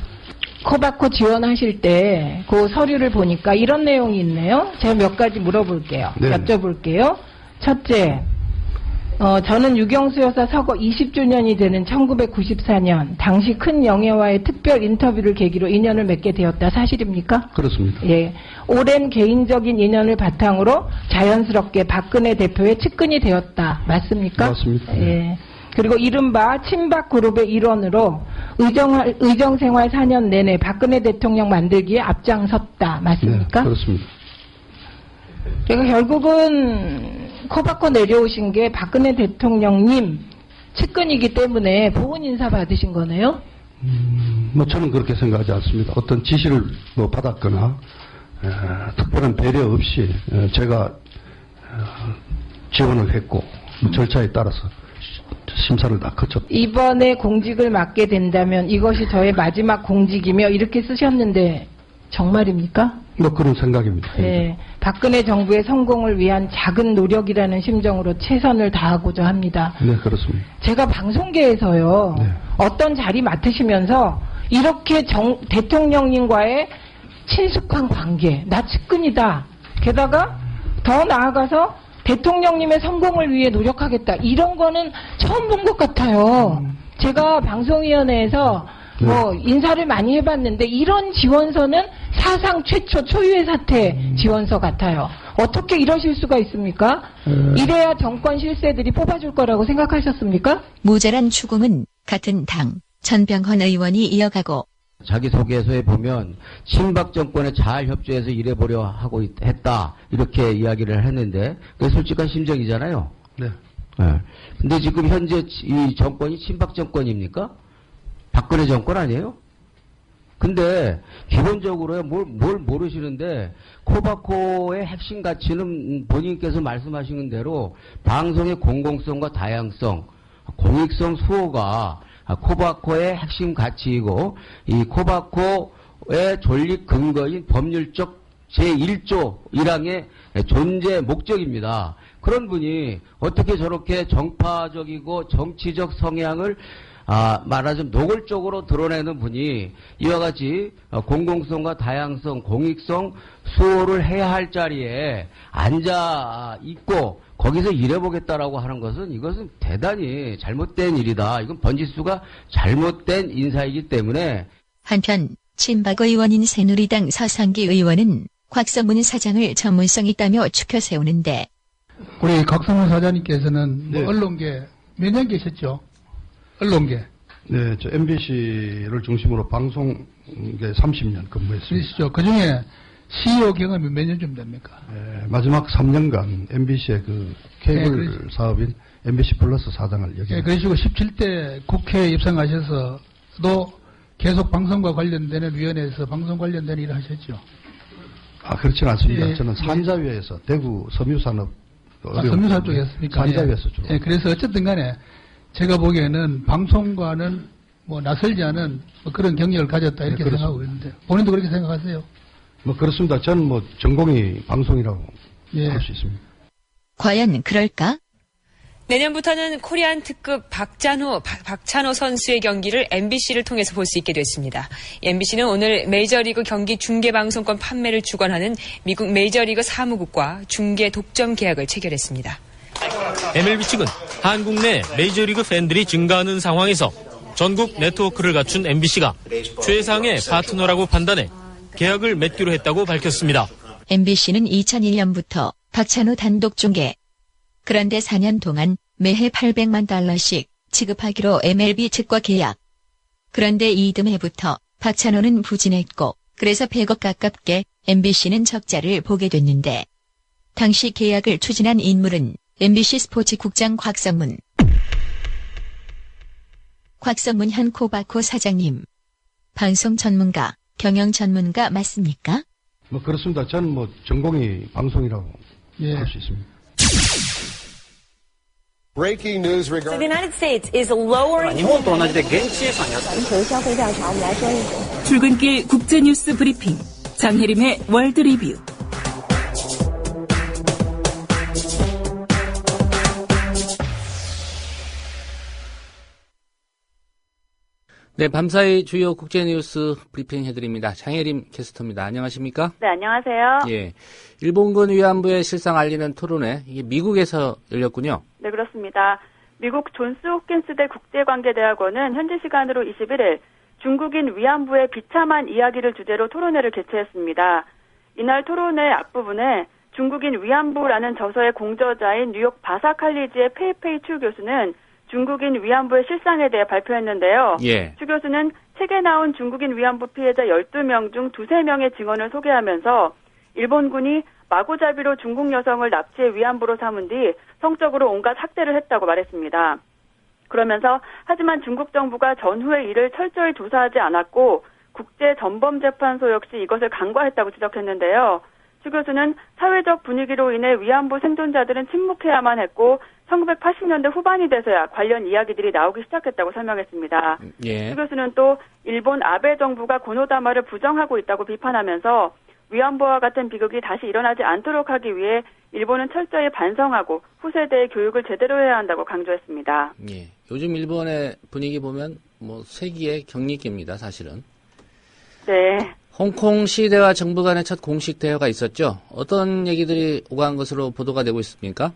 코바코 지원하실 때 그 서류를 보니까 이런 내용이 있네요. 제가 몇 가지 물어볼게요. 네. 여쭤볼게요. 첫째, 저는 유경수 여사 서거 20주년이 되는 1994년 당시 큰 영예와의 특별 인터뷰를 계기로 인연을 맺게 되었다. 사실입니까? 그렇습니다. 예, 오랜 개인적인 인연을 바탕으로 자연스럽게 박근혜 대표의 측근이 되었다. 맞습니까? 맞습니다. 예. 그리고 이른바 친박 그룹의 일원으로 의정생활 4년 내내 박근혜 대통령 만들기에 앞장섰다. 맞습니까? 네, 그렇습니다. 제가 결국은 코바코 내려오신 게 박근혜 대통령님 측근이기 때문에 보훈 인사 받으신 거네요? 저는 그렇게 생각하지 않습니다. 어떤 지시를 받았거나 특별한 배려 없이 제가 지원을 했고 절차에 따라서 심사를 다 거쳤다. 이번에 공직을 맡게 된다면 이것이 저의 마지막 공직이며 이렇게 쓰셨는데 정말입니까? 그런 생각입니다. 네, 박근혜 정부의 성공을 위한 작은 노력이라는 심정으로 최선을 다하고자 합니다. 네, 그렇습니다. 제가 방송계에서요, 네. 어떤 자리 맡으시면서 이렇게 대통령님과의 친숙한 관계, 나 측근이다. 게다가 더 나아가서 대통령님의 성공을 위해 노력하겠다. 이런 거는 처음 본 것 같아요. 제가 방송위원회에서 인사를 많이 해봤는데 이런 지원서는 사상 최초 초유의 사태 지원서 같아요. 어떻게 이러실 수가 있습니까? 이래야 정권 실세들이 뽑아줄 거라고 생각하셨습니까? 모자란 추궁은 같은 당 전병헌 의원이 이어가고 자기소개서에 보면 친박 정권에 잘 협조해서 일해보려 하고 했다 이렇게 이야기를 했는데 그게 솔직한 심정이잖아요. 네. 네. 근데 지금 현재 이 정권이 친박 정권입니까? 박근혜 정권 아니에요? 근데 기본적으로 뭘 모르시는데 코바코의 핵심 가치는 본인께서 말씀하시는 대로 방송의 공공성과 다양성, 공익성 수호가 코바코의 핵심 가치이고 이 코바코의 존립 근거인 법률적 제1조 1항의 존재 목적입니다. 그런 분이 어떻게 저렇게 정파적이고 정치적 성향을 말하자면 노골적으로 드러내는 분이 이와 같이 공공성과 다양성, 공익성 수호를 해야 할 자리에 앉아 있고 거기서 일해보겠다라고 하는 것은 이것은 대단히 잘못된 일이다. 이건 번지수가 잘못된 인사이기 때문에. 한편 친박 의원인 새누리당 서상기 의원은 곽성문 사장을 전문성 있다며 추켜 세우는데 우리 곽성문 사장님께서는 네. 언론계 몇 년 계셨죠? 언론계. 네, 저 MBC를 중심으로 방송계 30년 근무했습니다. 그러시죠. 그 중에 CEO 경험이 몇 년쯤 됩니까? 네, 마지막 3년간 MBC의 케이블 네, 사업인 MBC 플러스 사장을 역임했습니다. 네, 그러시고 17대 국회에 입성하셔서도 계속 방송과 관련되는 위원회에서 방송 관련된 일을 하셨죠? 그렇지는 않습니다. 네, 저는 산자위에서 대구 섬유산업 섬유산업 쪽에 했습니까? 산자위에서 주로. 네, 그래서 어쨌든 간에 제가 보기에는 방송과는 나설지 않은 그런 경력을 가졌다 이렇게 생각하고 있는데 본인도 그렇게 생각하세요? 그렇습니다. 저는 전공이 방송이라고 할 수 있습니다. 과연 그럴까? 내년부터는 코리안 특급 박찬호 선수의 경기를 MBC를 통해서 볼 수 있게 됐습니다. MBC는 오늘 메이저리그 경기 중계방송권 판매를 주관하는 미국 메이저리그 사무국과 중계 독점 계약을 체결했습니다. MLB 측은 한국 내 메이저리그 팬들이 증가하는 상황에서 전국 네트워크를 갖춘 MBC가 최상의 파트너라고 판단해 계약을 맺기로 했다고 밝혔습니다. MBC는 2001년부터 박찬호 단독 중계. 그런데 4년 동안 매해 $800만 지급하기로 MLB 측과 계약. 그런데 이듬해부터 박찬호는 부진했고 그래서 100억 가깝게 MBC는 적자를 보게 됐는데 당시 계약을 추진한 인물은 MBC 스포츠 국장 곽성문 한 코바코 사장님. 방송 전문가, 경영 전문가 맞습니까? 그렇습니다. 저는 전공이 방송이라고 할 수 있습니다. Breaking news So the United States is lowering. 출근길 국제뉴스 브리핑. 장혜림의 월드 리뷰. 네, 밤사이 주요 국제뉴스 브리핑 해드립니다. 장혜림 캐스터입니다. 안녕하십니까? 네, 안녕하세요. 예, 일본군 위안부의 실상 알리는 토론회, 이게 미국에서 열렸군요. 네, 그렇습니다. 미국 존스 홉킨스대 국제관계대학원은 현지 시간으로 21일 중국인 위안부의 비참한 이야기를 주제로 토론회를 개최했습니다. 이날 토론회 앞부분에 중국인 위안부라는 저서의 공저자인 뉴욕 바사칼리지의 페이페이 추 교수는 중국인 위안부의 실상에 대해 발표했는데요. 예. 추 교수는 책에 나온 중국인 위안부 피해자 12명 중 2-3명의 증언을 소개하면서 일본군이 마구잡이로 중국 여성을 납치해 위안부로 삼은 뒤 성적으로 온갖 학대를 했다고 말했습니다. 그러면서 하지만 중국 정부가 전후의 일을 철저히 조사하지 않았고 국제전범재판소 역시 이것을 간과했다고 지적했는데요. 추 교수는 사회적 분위기로 인해 위안부 생존자들은 침묵해야만 했고 1980년대 후반이 돼서야 관련 이야기들이 나오기 시작했다고 설명했습니다. 예. 추 교수는 또 일본 아베 정부가 고노다마를 부정하고 있다고 비판하면서 위안부와 같은 비극이 다시 일어나지 않도록 하기 위해 일본은 철저히 반성하고 후세대의 교육을 제대로 해야 한다고 강조했습니다. 예. 요즘 일본의 분위기 보면 세기의 격리기입니다, 사실은. 네. 홍콩 시대와 정부 간의 첫 공식 대화가 있었죠. 어떤 얘기들이 오간 것으로 보도가 되고 있습니까?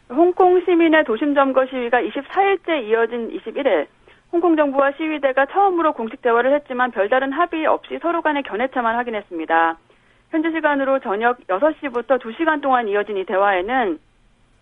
홍콩 시민의 도심 점거 시위가 24일째 이어진 21일, 홍콩 정부와 시위대가 처음으로 공식 대화를 했지만 별다른 합의 없이 서로 간의 견해차만 확인했습니다. 현지 시간으로 저녁 6시부터 2시간 동안 이어진 이 대화에는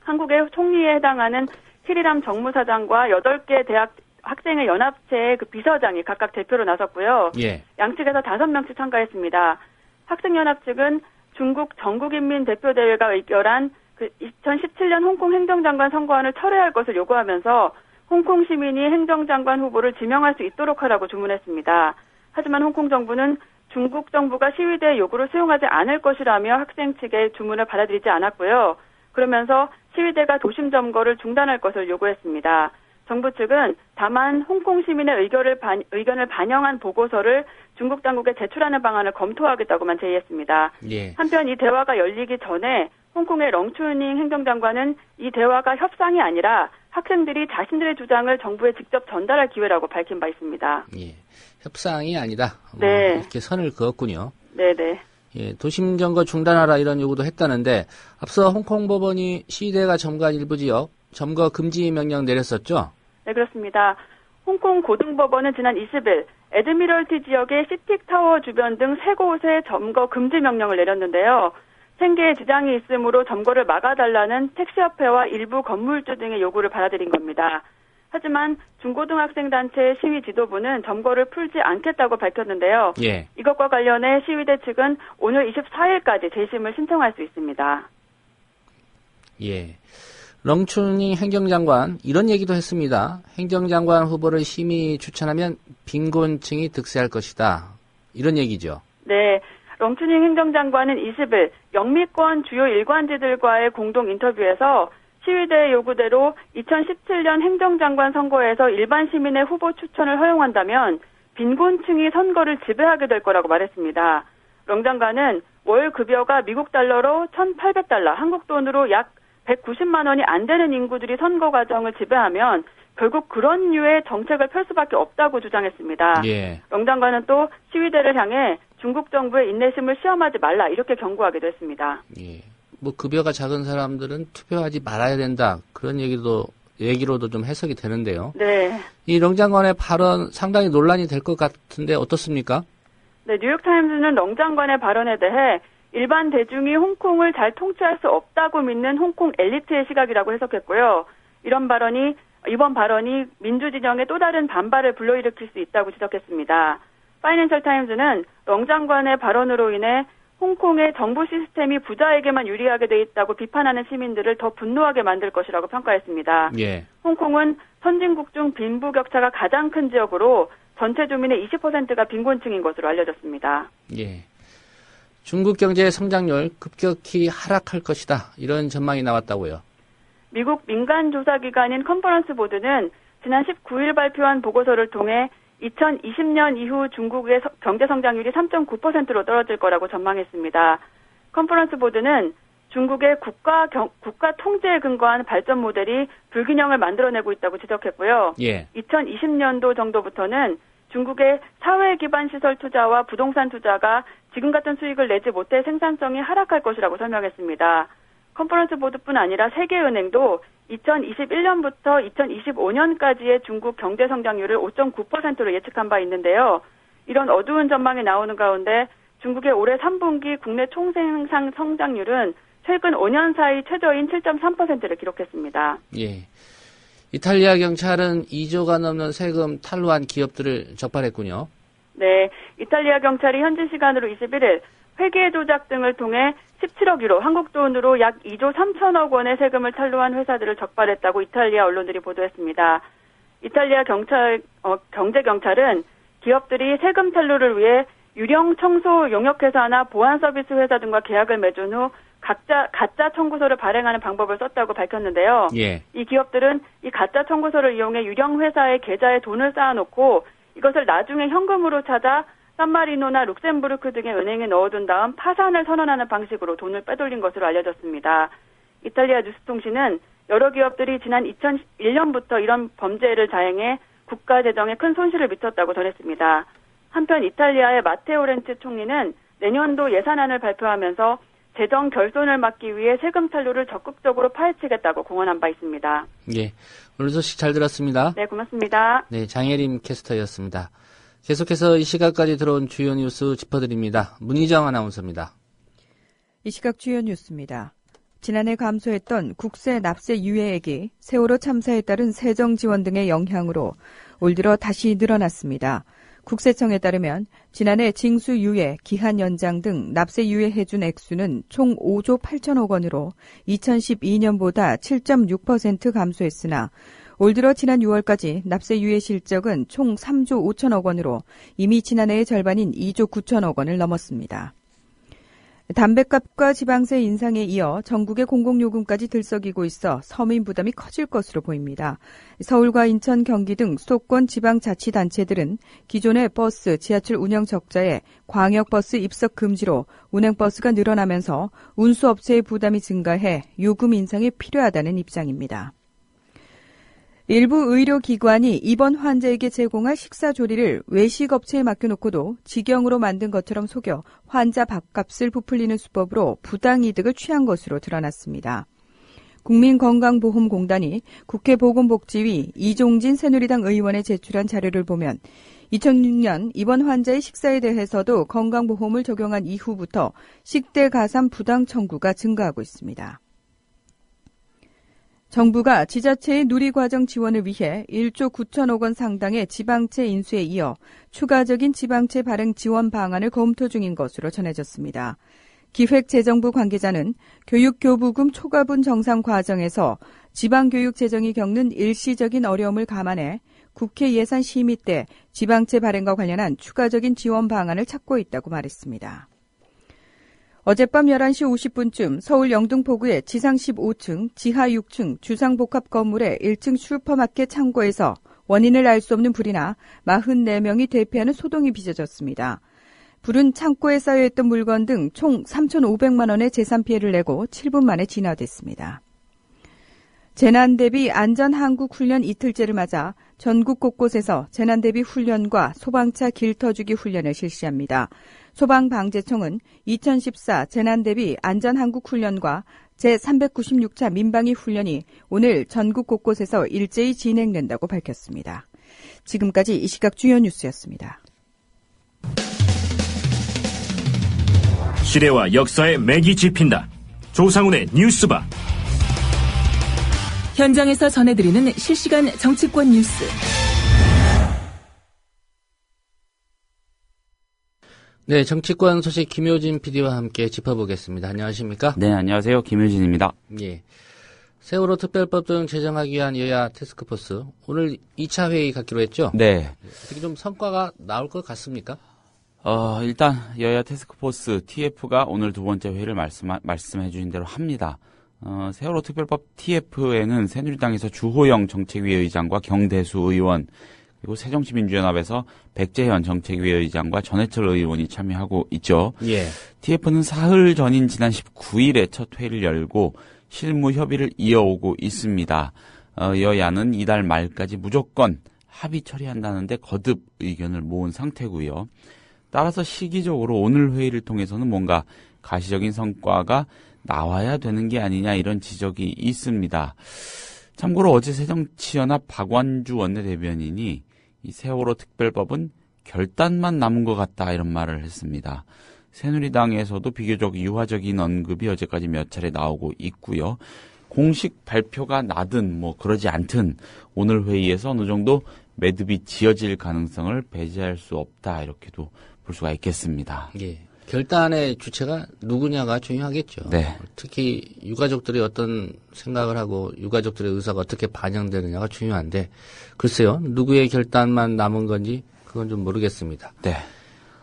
한국의 총리에 해당하는 키리람 정무사장과 8개 대학 학생의 연합체의 비서장이 각각 대표로 나섰고요. 예. 양측에서 5명씩 참가했습니다. 학생연합 측은 중국 전국인민 대표대회가 의결한 2017년 홍콩 행정장관 선거안을 철회할 것을 요구하면서 홍콩 시민이 행정장관 후보를 지명할 수 있도록 하라고 주문했습니다. 하지만 홍콩 정부는 중국 정부가 시위대의 요구를 수용하지 않을 것이라며 학생 측의 주문을 받아들이지 않았고요. 그러면서 시위대가 도심 점거를 중단할 것을 요구했습니다. 정부 측은 다만 홍콩 시민의 의견을 반영한 보고서를 중국 당국에 제출하는 방안을 검토하겠다고만 제의했습니다. 예. 한편 이 대화가 열리기 전에 홍콩의 렁추닝 행정장관은 이 대화가 협상이 아니라 학생들이 자신들의 주장을 정부에 직접 전달할 기회라고 밝힌 바 있습니다. 예. 협상이 아니다. 네. 이렇게 선을 그었군요. 네네. 예, 도심 점거 중단하라 이런 요구도 했다는데 앞서 홍콩 법원이 시위대가 점거한 일부 지역 점거 금지 명령 내렸었죠? 네, 그렇습니다. 홍콩 고등법원은 지난 20일 에드미럴티 지역의 시틱타워 주변 등 3곳에 점거 금지 명령을 내렸는데요. 생계에 지장이 있으므로 점거를 막아달라는 택시협회와 일부 건물주 등의 요구를 받아들인 겁니다. 하지만 중고등학생 단체의 시위 지도부는 점거를 풀지 않겠다고 밝혔는데요. 예. 이것과 관련해 시위대 측은 오늘 24일까지 재심을 신청할 수 있습니다. 예. 렁추닝 행정장관 이런 얘기도 했습니다. 행정장관 후보를 심의 추천하면 빈곤층이 득세할 것이다. 이런 얘기죠. 네. 렁추닝 행정장관은 20일 영미권 주요 일관지들과의 공동 인터뷰에서 시위대의 요구대로 2017년 행정장관 선거에서 일반 시민의 후보 추천을 허용한다면 빈곤층이 선거를 지배하게 될 거라고 말했습니다. 렁 장관은 월 급여가 미국 달러로 $1,800, 한국 돈으로 약 190만 원이 안 되는 인구들이 선거 과정을 지배하면 결국 그런 류의 정책을 펼 수밖에 없다고 주장했습니다. 예. 영 장관은 또 시위대를 향해 중국 정부의 인내심을 시험하지 말라 이렇게 경고하기도 했습니다. 예. 뭐 급여가 작은 사람들은 투표하지 말아야 된다. 그런 얘기로도 좀 해석이 되는데요. 네. 이 령 장관의 발언 상당히 논란이 될 것 같은데 어떻습니까? 네, 뉴욕타임즈는 령 장관의 발언에 대해 일반 대중이 홍콩을 잘 통치할 수 없다고 믿는 홍콩 엘리트의 시각이라고 해석했고요. 이번 발언이 민주진영의 또 다른 반발을 불러일으킬 수 있다고 지적했습니다. 파이낸셜 타임즈는 령 장관의 발언으로 인해 홍콩의 정부 시스템이 부자에게만 유리하게 돼 있다고 비판하는 시민들을 더 분노하게 만들 것이라고 평가했습니다. 예. 홍콩은 선진국 중 빈부격차가 가장 큰 지역으로 전체 주민의 20%가 빈곤층인 것으로 알려졌습니다. 예. 중국 경제의 성장률 급격히 하락할 것이다. 이런 전망이 나왔다고요. 미국 민간 조사기관인 컨퍼런스 보드는 지난 19일 발표한 보고서를 통해 2020년 이후 중국의 경제 성장률이 3.9%로 떨어질 거라고 전망했습니다. 컨퍼런스 보드는 중국의 국가 통제에 근거한 발전 모델이 불균형을 만들어내고 있다고 지적했고요. 예. 2020년도 정도부터는 중국의 사회 기반 시설 투자와 부동산 투자가 지금 같은 수익을 내지 못해 생산성이 하락할 것이라고 설명했습니다. 컨퍼런스 보드뿐 아니라 세계은행도 2021년부터 2025년까지의 중국 경제 성장률을 5.9%로 예측한 바 있는데요. 이런 어두운 전망이 나오는 가운데 중국의 올해 3분기 국내 총생산 성장률은 최근 5년 사이 최저인 7.3%를 기록했습니다. 예. 이탈리아 경찰은 2조가 넘는 세금 탈루한 기업들을 적발했군요. 네, 이탈리아 경찰이 현지 시간으로 21일 회계 조작 등을 통해 17억 유로, 한국 돈으로 약 2조 3천억 원의 세금을 탈루한 회사들을 적발했다고 이탈리아 언론들이 보도했습니다. 이탈리아 경제경찰은 기업들이 세금 탈루를 위해 유령 청소 용역회사나 보안 서비스 회사 등과 계약을 맺은 후 가짜 청구서를 발행하는 방법을 썼다고 밝혔는데요. 예. 이 기업들은 이 가짜 청구서를 이용해 유령 회사의 계좌에 돈을 쌓아놓고 이것을 나중에 현금으로 찾아 산마리노나 룩셈부르크 등의 은행에 넣어둔 다음 파산을 선언하는 방식으로 돈을 빼돌린 것으로 알려졌습니다. 이탈리아 뉴스통신은 여러 기업들이 지난 2001년부터 이런 범죄를 자행해 국가 재정에 큰 손실을 미쳤다고 전했습니다. 한편 이탈리아의 마테오 렌치 총리는 내년도 예산안을 발표하면서 재정 결손을 막기 위해 세금 탈루를 적극적으로 파헤치겠다고 공언한 바 있습니다. 예, 오늘 소식 잘 들었습니다. 네, 고맙습니다. 네, 장혜림 캐스터였습니다. 계속해서 이 시각까지 들어온 주요 뉴스 짚어드립니다. 문희정 아나운서입니다. 이 시각 주요 뉴스입니다. 지난해 감소했던 국세 납세 유예액이 세월호 참사에 따른 세정 지원 등의 영향으로 올 들어 다시 늘어났습니다. 국세청에 따르면 지난해 징수 유예, 기한 연장 등 납세 유예해준 액수는 총 5조 8천억 원으로 2012년보다 7.6% 감소했으나 올 들어 지난 6월까지 납세 유예 실적은 총 3조 5천억 원으로 이미 지난해의 절반인 2조 9천억 원을 넘었습니다. 담뱃값과 지방세 인상에 이어 전국의 공공요금까지 들썩이고 있어 서민 부담이 커질 것으로 보입니다. 서울과 인천, 경기 등 수도권 지방자치단체들은 기존의 버스, 지하철 운영 적자에 광역버스 입석 금지로 운행버스가 늘어나면서 운수업체의 부담이 증가해 요금 인상이 필요하다는 입장입니다. 일부 의료기관이 입원 환자에게 제공할 식사조리를 외식업체에 맡겨놓고도 직영으로 만든 것처럼 속여 환자 밥값을 부풀리는 수법으로 부당이득을 취한 것으로 드러났습니다. 국민건강보험공단이 국회 보건복지위 이종진 새누리당 의원에 제출한 자료를 보면 2006년 입원 환자의 식사에 대해서도 건강보험을 적용한 이후부터 식대 가산 부당 청구가 증가하고 있습니다. 정부가 지자체의 누리과정 지원을 위해 1조 9천억 원 상당의 지방채 인수에 이어 추가적인 지방채 발행 지원 방안을 검토 중인 것으로 전해졌습니다. 기획재정부 관계자는 교육교부금 초과분 정산 과정에서 지방교육 재정이 겪는 일시적인 어려움을 감안해 국회 예산 심의 때 지방채 발행과 관련한 추가적인 지원 방안을 찾고 있다고 말했습니다. 어젯밤 11시 50분쯤 서울 영등포구의 지상 15층, 지하 6층 주상복합 건물의 1층 슈퍼마켓 창고에서 원인을 알 수 없는 불이 나 44명이 대피하는 소동이 빚어졌습니다. 불은 창고에 쌓여있던 물건 등 총 3,500만 원의 재산 피해를 내고 7분 만에 진화됐습니다. 재난대비 안전한국훈련 이틀째를 맞아 전국 곳곳에서 재난대비 훈련과 소방차 길터주기 훈련을 실시합니다. 소방방재청은 2014 재난대비 안전한국훈련과 제396차 민방위 훈련이 오늘 전국 곳곳에서 일제히 진행된다고 밝혔습니다. 지금까지 이 시각 주요 뉴스였습니다. 시대와 역사의 맥이 짚힌다. 조상훈의 뉴스바. 현장에서 전해드리는 실시간 정치권 뉴스. 네, 정치권 소식 김효진 PD와 함께 짚어보겠습니다. 안녕하십니까? 네, 안녕하세요. 김효진입니다. 예. 세월호 특별법 등 제정하기 위한 여야 태스크포스 오늘 2차 회의 갖기로 했죠? 네. 어떻게 좀 성과가 나올 것 같습니까? 일단 여야 태스크포스 TF가 오늘 두 번째 회의를 말씀해 주신 대로 합니다. 세월호 특별법 TF에는 새누리당에서 주호영 정책위 의장과 경대수 의원, 그리고 새정치민주연합에서 백재현 정책위 의장과 전해철 의원이 참여하고 있죠. 예. TF는 사흘 전인 지난 19일에 첫 회의를 열고 실무 협의를 이어오고 있습니다. 여야는 이달 말까지 무조건 합의 처리한다는데 거듭 의견을 모은 상태고요. 따라서 시기적으로 오늘 회의를 통해서는 뭔가 가시적인 성과가 나와야 되는 게 아니냐 이런 지적이 있습니다. 참고로 어제 새정치연합 박완주 원내대변인이 이 세월호 특별법은 결단만 남은 것 같다 이런 말을 했습니다. 새누리당에서도 비교적 유화적인 언급이 어제까지 몇 차례 나오고 있고요. 공식 발표가 나든 뭐 그러지 않든 오늘 회의에서 어느 정도 매듭이 지어질 가능성을 배제할 수 없다 이렇게도 볼 수가 있겠습니다. 예. 결단의 주체가 누구냐가 중요하겠죠. 네. 특히 유가족들이 어떤 생각을 하고 유가족들의 의사가 어떻게 반영되느냐가 중요한데 글쎄요. 누구의 결단만 남은 건지 그건 좀 모르겠습니다. 네.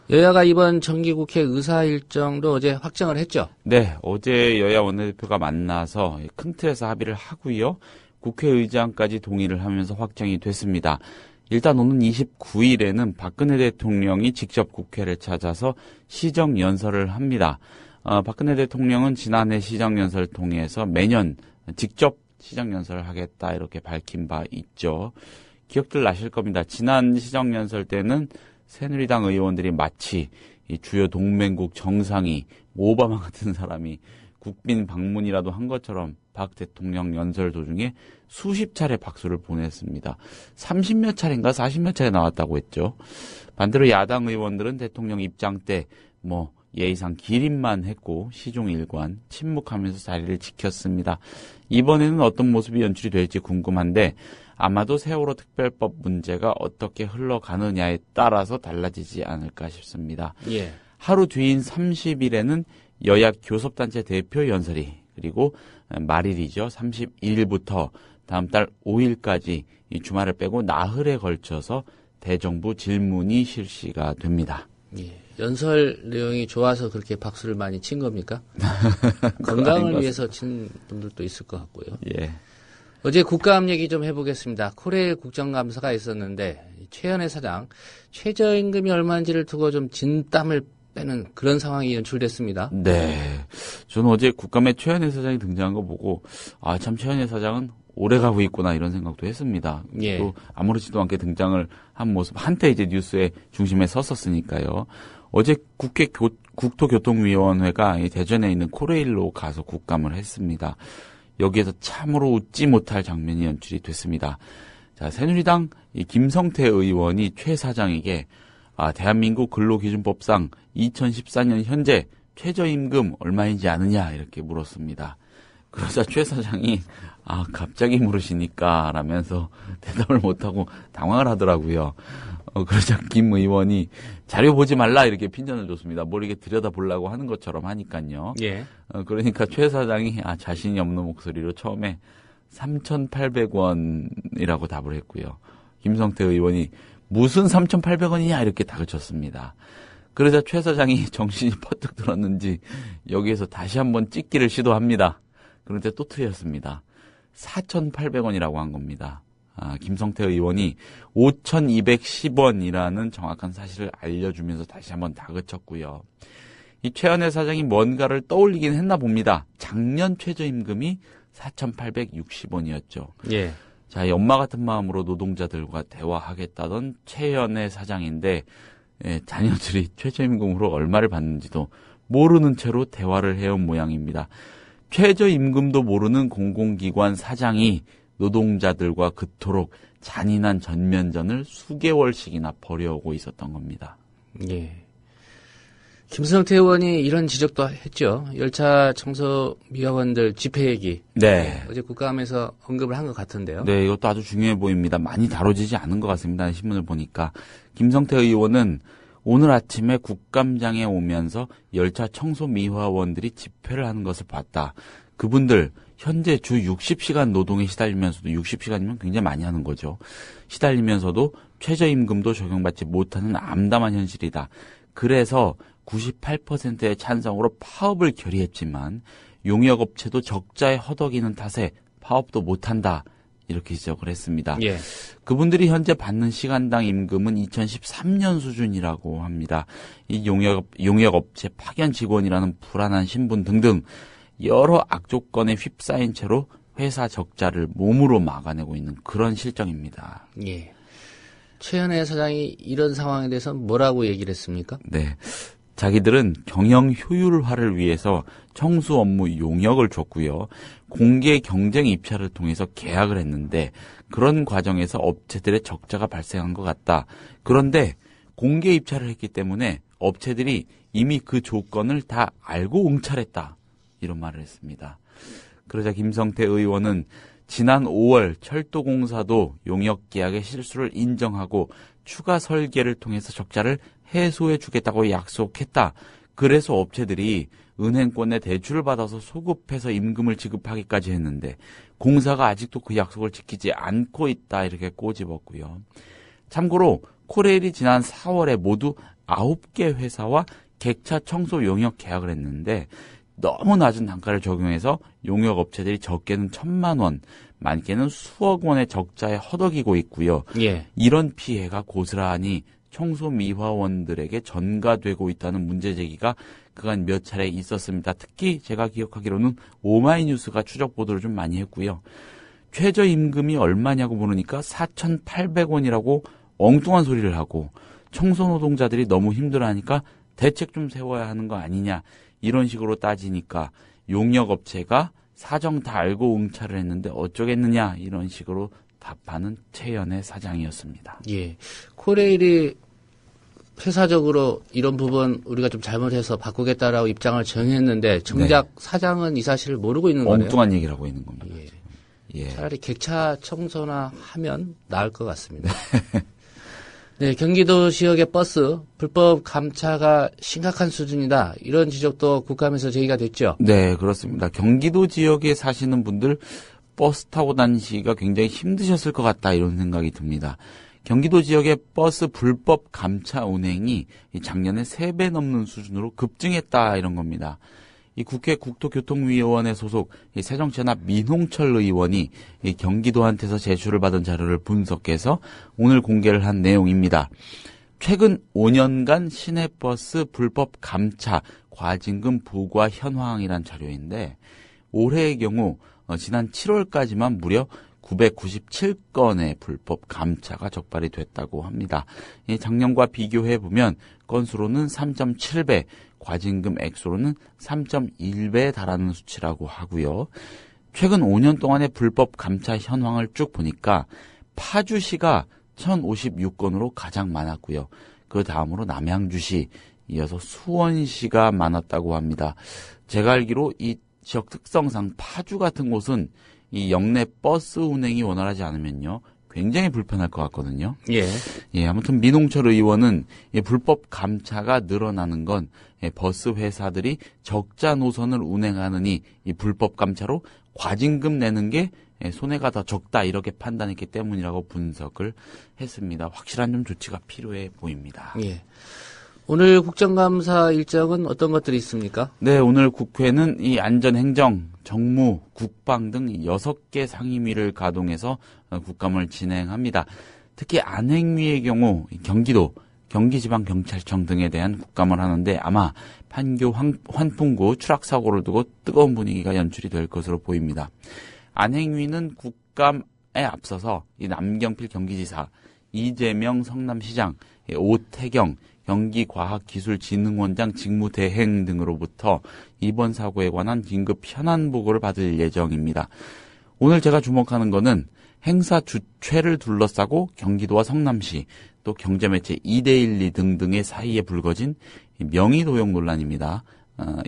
여야가 이번 정기국회 의사 일정도 어제 확정을 했죠. 네. 어제 여야 원내대표가 만나서 큰 틀에서 합의를 하고요. 국회의장까지 동의를 하면서 확정이 됐습니다. 일단 오는 29일에는 박근혜 대통령이 직접 국회를 찾아서 시정연설을 합니다. 박근혜 대통령은 지난해 시정연설을 통해서 매년 직접 시정연설을 하겠다 이렇게 밝힌 바 있죠. 기억들 나실 겁니다. 지난 시정연설 때는 새누리당 의원들이 마치 이 주요 동맹국 정상이 오바마 같은 사람이 국빈 방문이라도 한 것처럼 박 대통령 연설 도중에 수십 차례 박수를 보냈습니다. 30몇 차례인가 40몇 차례 나왔다고 했죠. 반대로 야당 의원들은 대통령 입장 때 뭐 예의상 기립만 했고 시종일관 침묵하면서 자리를 지켰습니다. 이번에는 어떤 모습이 연출이 될지 궁금한데 아마도 세월호 특별법 문제가 어떻게 흘러가느냐에 따라서 달라지지 않을까 싶습니다. 예. 하루 뒤인 30일에는 여야 교섭단체 대표 연설이 그리고 말일이죠. 31일부터 다음 달 5일까지 이 주말을 빼고 나흘에 걸쳐서 대정부 질문이 실시가 됩니다. 예. 연설 내용이 좋아서 그렇게 박수를 많이 친 겁니까? 건강을 위해서 친 분들도 있을 것 같고요. 예. 어제 국감 얘기 좀 해보겠습니다. 코레일 국정감사가 있었는데 최현혜 사장 최저임금이 얼마인지를 두고 좀 진땀을 빼는 그런 상황이 연출됐습니다. 네. 저는 어제 국감에 최현혜 사장이 등장한 거 보고 참 최현혜 사장은 오래 가고 있구나 이런 생각도 했습니다. 예. 또 아무렇지도 않게 등장을 한 모습 한때 이제 뉴스의 중심에 섰었으니까요. 어제 국회 국토교통위원회가 대전에 있는 코레일로 가서 국감을 했습니다. 여기에서 참으로 웃지 못할 장면이 연출이 됐습니다. 자, 새누리당 김성태 의원이 최 사장에게 대한민국 근로기준법상 2014년 현재 최저임금 얼마인지 아느냐 이렇게 물었습니다. 그러자 최 사장이 갑자기 물으시니까 라면서 대답을 못하고 당황을 하더라고요. 그러자 김 의원이 자료 보지 말라 이렇게 핀잔을 줬습니다. 뭘 이렇게 들여다보려고 하는 것처럼 하니까요. 예. 그러니까 최 사장이 자신이 없는 목소리로 처음에 3,800원이라고 답을 했고요. 김성태 의원이 무슨 3,800원이냐 이렇게 다그쳤습니다. 그러자 최 사장이 정신이 퍼뜩 들었는지 여기에서 다시 한번 찍기를 시도합니다. 그런데 또 틀렸습니다. 4,800원이라고 한 겁니다. 김성태 의원이 5,210원이라는 정확한 사실을 알려주면서 다시 한번 다그쳤고요. 이 최현혜 사장이 뭔가를 떠올리긴 했나 봅니다. 작년 최저임금이 4,860원이었죠. 예. 자, 이 엄마 같은 마음으로 노동자들과 대화하겠다던 최연의 사장인데 자녀들이 최저임금으로 얼마를 받는지도 모르는 채로 대화를 해온 모양입니다. 최저임금도 모르는 공공기관 사장이 노동자들과 그토록 잔인한 전면전을 수개월씩이나 벌여오고 있었던 겁니다. 예. 김성태 의원이 이런 지적도 했죠. 열차 청소 미화원들 집회 얘기. 네. 어제 국감에서 언급을 한 것 같은데요. 네, 이것도 아주 중요해 보입니다. 많이 다뤄지지 않은 것 같습니다. 신문을 보니까. 김성태 의원은 오늘 아침에 국감장에 오면서 열차 청소 미화원들이 집회를 하는 것을 봤다. 그분들 현재 주 60시간 노동에 시달리면서도 60시간이면 굉장히 많이 하는 거죠. 시달리면서도 최저임금도 적용받지 못하는 암담한 현실이다. 그래서 98%의 찬성으로 파업을 결의했지만 용역업체도 적자에 허덕이는 탓에 파업도 못한다. 이렇게 지적을 했습니다. 예. 그분들이 현재 받는 시간당 임금은 2013년 수준이라고 합니다. 이 용역업체 파견 직원이라는 불안한 신분 등등 여러 악조건에 휩싸인 채로 회사 적자를 몸으로 막아내고 있는 그런 실정입니다. 예. 최연애 사장이 이런 상황에 대해서 뭐라고 얘기를 했습니까? 네. 자기들은 경영 효율화를 위해서 청소 업무 용역을 줬고요. 공개 경쟁 입찰을 통해서 계약을 했는데 그런 과정에서 업체들의 적자가 발생한 것 같다. 그런데 공개 입찰을 했기 때문에 업체들이 이미 그 조건을 다 알고 응찰했다. 이런 말을 했습니다. 그러자 김성태 의원은 지난 5월 철도공사도 용역 계약의 실수를 인정하고 추가 설계를 통해서 적자를 해소해 주겠다고 약속했다. 그래서 업체들이 은행권에 대출을 받아서 소급해서 임금을 지급하기까지 했는데 공사가 아직도 그 약속을 지키지 않고 있다. 이렇게 꼬집었고요. 참고로 코레일이 지난 4월에 모두 9개 회사와 객차 청소 용역 계약을 했는데 너무 낮은 단가를 적용해서 용역업체들이 적게는 1,000만 원, 많게는 수억 원의 적자에 허덕이고 있고요. 예. 이런 피해가 고스란히 청소 미화원들에게 전가되고 있다는 문제 제기가 그간 몇 차례 있었습니다. 특히 제가 기억하기로는 오마이뉴스가 추적 보도를 좀 많이 했고요. 최저임금이 얼마냐고 물으니까 4,800원이라고 엉뚱한 소리를 하고 청소 노동자들이 너무 힘들어하니까 대책 좀 세워야 하는 거 아니냐 이런 식으로 따지니까 용역업체가 사정 다 알고 응찰을 했는데 어쩌겠느냐 이런 식으로 답하는 최연의 사장이었습니다. 예, 코레일이 회사적으로 이런 부분 우리가 좀 잘못해서 바꾸겠다라고 입장을 정했는데 정작 네. 사장은 이 사실을 모르고 있는 거네요. 엉뚱한 얘기를 하고 있는 겁니다. 예. 예. 차라리 객차 청소나 하면 나을 것 같습니다. 네, 경기도 지역의 버스 불법 감차가 심각한 수준이다. 이런 지적도 국감에서 제기가 됐죠. 네, 그렇습니다. 경기도 지역에 사시는 분들 버스 타고 다니시기가 굉장히 힘드셨을 것 같다 이런 생각이 듭니다. 경기도 지역의 버스 불법 감차 운행이 작년에 3배 넘는 수준으로 급증했다 이런 겁니다. 이 국회 국토교통위원회 소속 새정치연합 민홍철 의원이 경기도한테서 제출을 받은 자료를 분석해서 오늘 공개를 한 내용입니다. 최근 5년간 시내버스 불법 감차 과징금 부과 현황이란 자료인데 올해의 경우 지난 7월까지만 무려 997건의 불법 감차가 적발이 됐다고 합니다. 작년과 비교해 보면 건수로는 3.7배, 과징금 액수로는 3.1배에 달하는 수치라고 하고요. 최근 5년 동안의 불법 감차 현황을 쭉 보니까 파주시가 1,056건으로 가장 많았고요. 그 다음으로 남양주시, 이어서 수원시가 많았다고 합니다. 제가 알기로 이 지역 특성상 파주 같은 곳은 이 역내 버스 운행이 원활하지 않으면요. 굉장히 불편할 것 같거든요. 예. 아무튼 민홍철 의원은 이 불법 감차가 늘어나는 건 버스 회사들이 적자 노선을 운행하느니 이 불법 감차로 과징금 내는 게 손해가 더 적다 이렇게 판단했기 때문이라고 분석을 했습니다. 확실한 좀 조치가 필요해 보입니다. 예. 오늘 국정감사 일정은 어떤 것들이 있습니까? 네, 오늘 국회는 이 안전행정, 정무, 국방 등 6개 상임위를 가동해서 국감을 진행합니다. 특히 안행위의 경우 경기도, 경기지방경찰청 등에 대한 국감을 하는데 아마 판교 환풍구 추락사고를 두고 뜨거운 분위기가 연출이 될 것으로 보입니다. 안행위는 국감에 앞서서 이 남경필 경기지사, 이재명 성남시장, 오태경 경기과학기술진흥원장 직무대행 등으로부터 이번 사고에 관한 긴급 현안 보고를 받을 예정입니다. 오늘 제가 주목하는 것은 행사 주최를 둘러싸고 경기도와 성남시 또 경제매체 2대12 등등의 사이에 불거진 명의도용 논란입니다.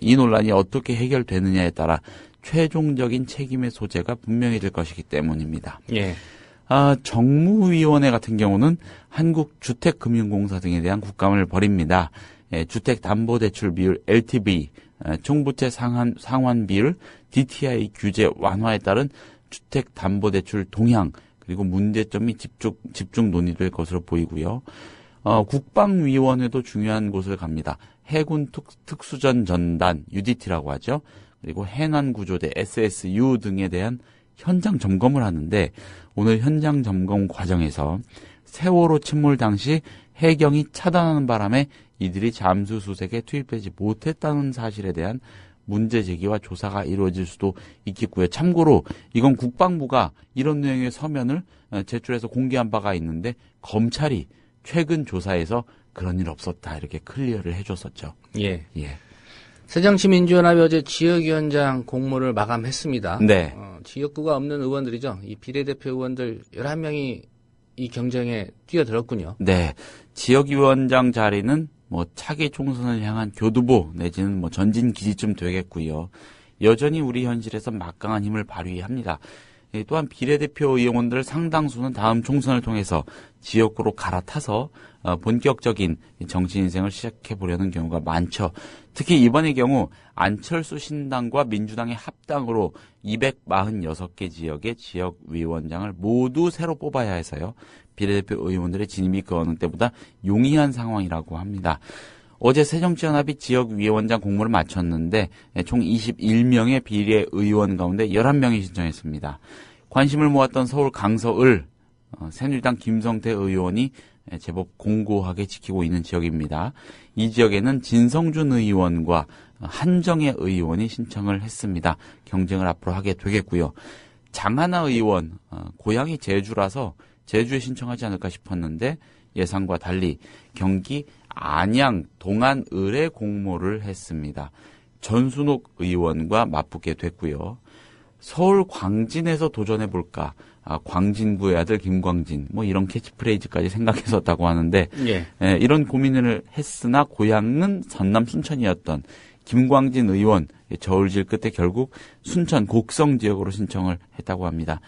이 논란이 어떻게 해결되느냐에 따라 최종적인 책임의 소재가 분명해질 것이기 때문입니다. 예. 정무위원회 같은 경우는 한국주택금융공사 등에 대한 국감을 벌입니다. 주택담보대출 비율 LTV, 총부채 상환 비율 DTI 규제 완화에 따른 주택담보대출 동향, 그리고 문제점이 집중 논의될 것으로 보이고요. 국방위원회도 중요한 곳을 갑니다. 해군 특수전 전단 UDT라고 하죠. 그리고 해난구조대 SSU 등에 대한 현장 점검을 하는데 오늘 현장 점검 과정에서 세월호 침몰 당시 해경이 차단하는 바람에 이들이 잠수수색에 투입되지 못했다는 사실에 대한 문제 제기와 조사가 이루어질 수도 있겠고요. 참고로 이건 국방부가 이런 내용의 서면을 제출해서 공개한 바가 있는데 검찰이 최근 조사에서 그런 일 없었다 이렇게 클리어를 해줬었죠. 예. 새정치민주연합이 어제 지역위원장 공모를 마감했습니다. 네. 지역구가 없는 의원들이죠. 이 비례대표 의원들 11명이 이 경쟁에 뛰어들었군요. 네. 지역위원장 자리는 차기 총선을 향한 교두보 내지는 전진 기지쯤 되겠고요. 여전히 우리 현실에서 막강한 힘을 발휘합니다. 또한 비례대표 의원들 상당수는 다음 총선을 통해서 지역구로 갈아타서 본격적인 정치 인생을 시작해 보려는 경우가 많죠. 특히 이번의 경우 안철수 신당과 민주당의 합당으로 246개 지역의 지역위원장을 모두 새로 뽑아야 해서요. 비례대표 의원들의 진입이 그 어느 때보다 용이한 상황이라고 합니다. 어제 새정치연합이 지역위원장 공모를 마쳤는데 총 21명의 비례의원 가운데 11명이 신청했습니다. 관심을 모았던 서울 강서을 새누리당 김성태 의원이 제법 공고하게 지키고 있는 지역입니다. 이 지역에는 진성준 의원과 한정혜 의원이 신청을 했습니다. 경쟁을 앞으로 하게 되겠고요. 장하나 의원, 고향이 제주라서 제주에 신청하지 않을까 싶었는데 예상과 달리 경기 안양 동안을에 공모를 했습니다. 전순옥 의원과 맞붙게 됐고요. 서울 광진에서 도전해볼까? 광진구의 아들 김광진 이런 캐치프레이즈까지 생각했었다고 하는데 이런 고민을 했으나 고향은 전남 순천이었던 김광진 의원 저울질 끝에 결국 순천 곡성 지역으로 신청을 했다고 합니다.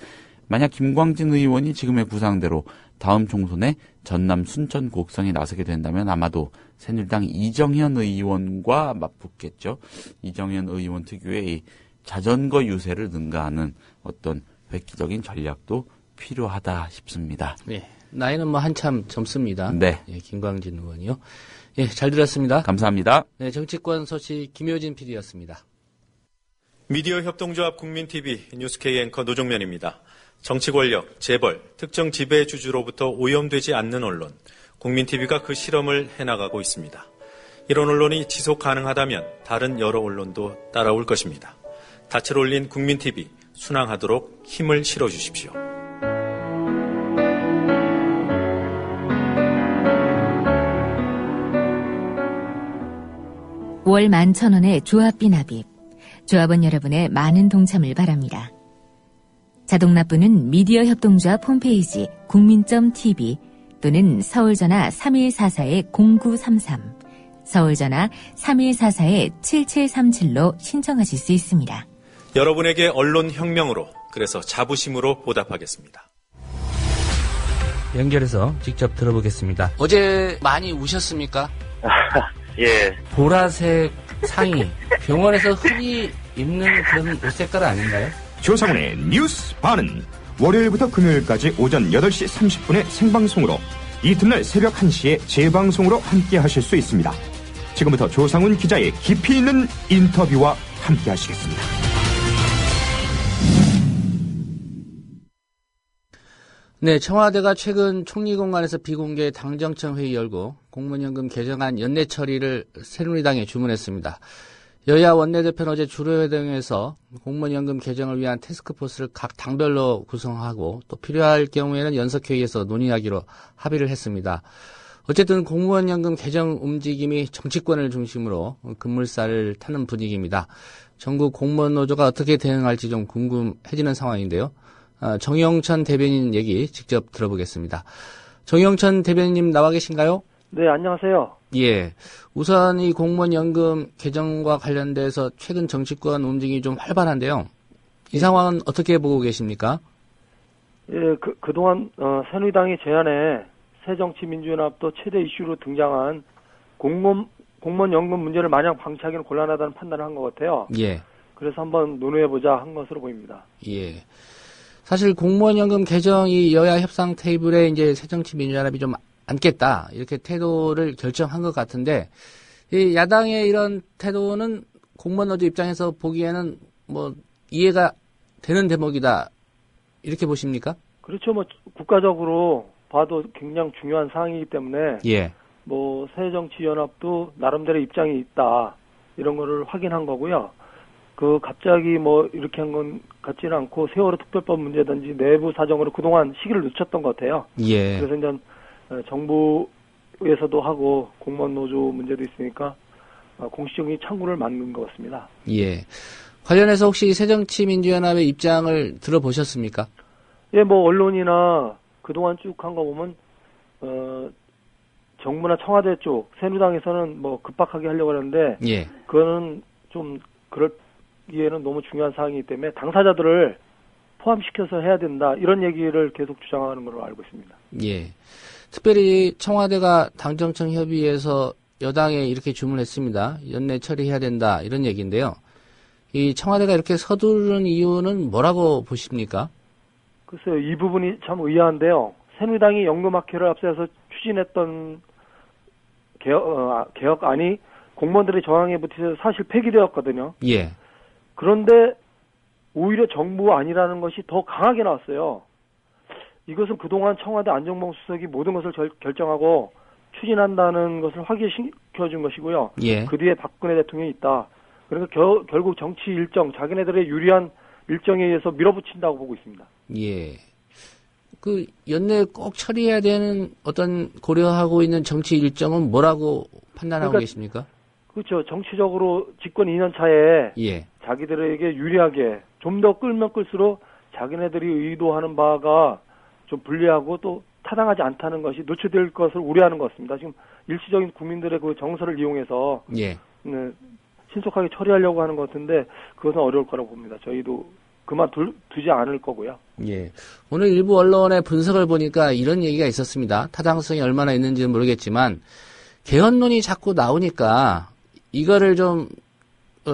만약 김광진 의원이 지금의 구상대로 다음 총선에 전남 순천 곡성에 나서게 된다면 아마도 새누리당 이정현 의원과 맞붙겠죠. 이정현 의원 특유의 이 자전거 유세를 능가하는 어떤 획기적인 전략도 필요하다 싶습니다. 네, 나이는 한참 젊습니다. 네, 김광진 의원이요. 예, 잘 들었습니다. 감사합니다. 네, 정치권 소식 김효진 PD였습니다. 미디어 협동조합 국민TV 뉴스K 앵커 노종면입니다. 정치 권력, 재벌, 특정 지배 주주로부터 오염되지 않는 언론, 국민TV가 그 실험을 해나가고 있습니다. 이런 언론이 지속 가능하다면 다른 여러 언론도 따라올 것입니다. 닻을 올린 국민TV, 순항하도록 힘을 실어주십시오. 월 11,000원의 조합비 납입. 조합원 여러분의 많은 동참을 바랍니다. 자동납부는 미디어 협동조합 홈페이지 국민.tv 또는 서울전화 3144-0933, 서울전화 3144-7737로 신청하실 수 있습니다. 여러분에게 언론혁명으로, 그래서 자부심으로 보답하겠습니다. 연결해서 직접 들어보겠습니다. 어제 많이 우셨습니까? 예. 보라색 상의, 병원에서 흔히 입는 그런 옷 색깔 아닌가요? 조상훈의 뉴스 반은 월요일부터 금요일까지 오전 8시 30분에 생방송으로, 이튿날 새벽 1시에 재방송으로 함께 하실 수 있습니다. 지금부터 조상훈 기자의 깊이 있는 인터뷰와 함께 하시겠습니다. 네, 청와대가 최근 총리공관에서 비공개 당정청 회의 열고 공무원연금 개정안 연내 처리를 새누리당에 주문했습니다. 여야 원내대표는 어제 주로회동에서 공무원연금 개정을 위한 태스크포스를 각 당별로 구성하고 또 필요할 경우에는 연석회의에서 논의하기로 합의를 했습니다. 어쨌든 공무원연금 개정 움직임이 정치권을 중심으로 급물살을 타는 분위기입니다. 전국 공무원 노조가 어떻게 대응할지 좀 궁금해지는 상황인데요. 정영천 대변인 얘기 직접 들어보겠습니다. 정영천 대변인님 나와 계신가요? 네, 안녕하세요. 예. 우선 이 공무원 연금 개정과 관련돼서 최근 정치권 움직임이 좀 활발한데요. 이 상황은 어떻게 보고 계십니까? 예, 그동안, 새누리당이 제안해 새정치민주연합도 최대 이슈로 등장한 공무원 연금 문제를 마냥 방치하기는 곤란하다는 판단을 한 것 같아요. 예. 그래서 한번 논의해보자 한 것으로 보입니다. 예. 사실 공무원 연금 개정이 여야 협상 테이블에 이제 새정치민주연합이 좀 앉겠다 이렇게 태도를 결정한 것 같은데 이 야당의 이런 태도는 공무원 노조 입장에서 보기에는 뭐 이해가 되는 대목이다 이렇게 보십니까? 그렇죠. 뭐 국가적으로 봐도 굉장히 중요한 사항이기 때문에 예. 뭐 새정치연합도 나름대로 입장이 있다 이런 거를 확인한 거고요. 그 갑자기 뭐 이렇게 한 건 같지는 않고 세월호 특별법 문제든지 내부 사정으로 그동안 시기를 늦췄던 것 같아요. 예. 그래서 이제 정부에서도 하고 공무원 노조 문제도 있으니까 공식적인 창구를 만든 것 같습니다. 예. 관련해서 혹시 새정치민주연합의 입장을 들어보셨습니까? 예, 뭐 언론이나 그동안 쭉 한 거 보면 정부나 청와대 쪽 새누리당에서는 뭐 급박하게 하려고 하는데 예. 그거는 좀 그럴기에는 너무 중요한 사항이기 때문에 당사자들을 포함시켜서 해야 된다 이런 얘기를 계속 주장하는 걸로 알고 있습니다. 예. 특별히 청와대가 당정청 협의에서 여당에 이렇게 주문했습니다. 연내 처리해야 된다 이런 얘기인데요. 이 청와대가 이렇게 서두르는 이유는 뭐라고 보십니까? 글쎄요, 이 부분이 참 의아한데요. 새누리당이 연금학회를 앞세워서 추진했던 개혁안이 공무원들의 저항에 붙어서 사실 폐기되었거든요. 예. 그런데 오히려 정부 아니라는 것이 더 강하게 나왔어요. 이것은 그동안 청와대 안정범 수석이 모든 것을 결정하고 추진한다는 것을 확인시켜준 것이고요. 예. 그 뒤에 박근혜 대통령이 있다. 그러니까 결국 정치 일정, 자기네들의 유리한 일정에 의해서 밀어붙인다고 보고 있습니다. 예. 그 연내 꼭 처리해야 되는 어떤 고려하고 있는 정치 일정은 뭐라고 판단하고 계십니까? 그렇죠. 정치적으로 집권 2년 차에 예. 자기들에게 유리하게 좀 더 끌면 끌수록 자기네들이 의도하는 바가 좀 불리하고 또 타당하지 않다는 것이 노출될 것을 우려하는 것 같습니다. 지금 일시적인 국민들의 그 정서를 이용해서 예. 신속하게 처리하려고 하는 것 같은데 그것은 어려울 거라고 봅니다. 저희도 그만두지 않을 거고요. 예. 오늘 일부 언론의 분석을 보니까 이런 얘기가 있었습니다. 타당성이 얼마나 있는지는 모르겠지만 개헌론이 자꾸 나오니까 이거를 좀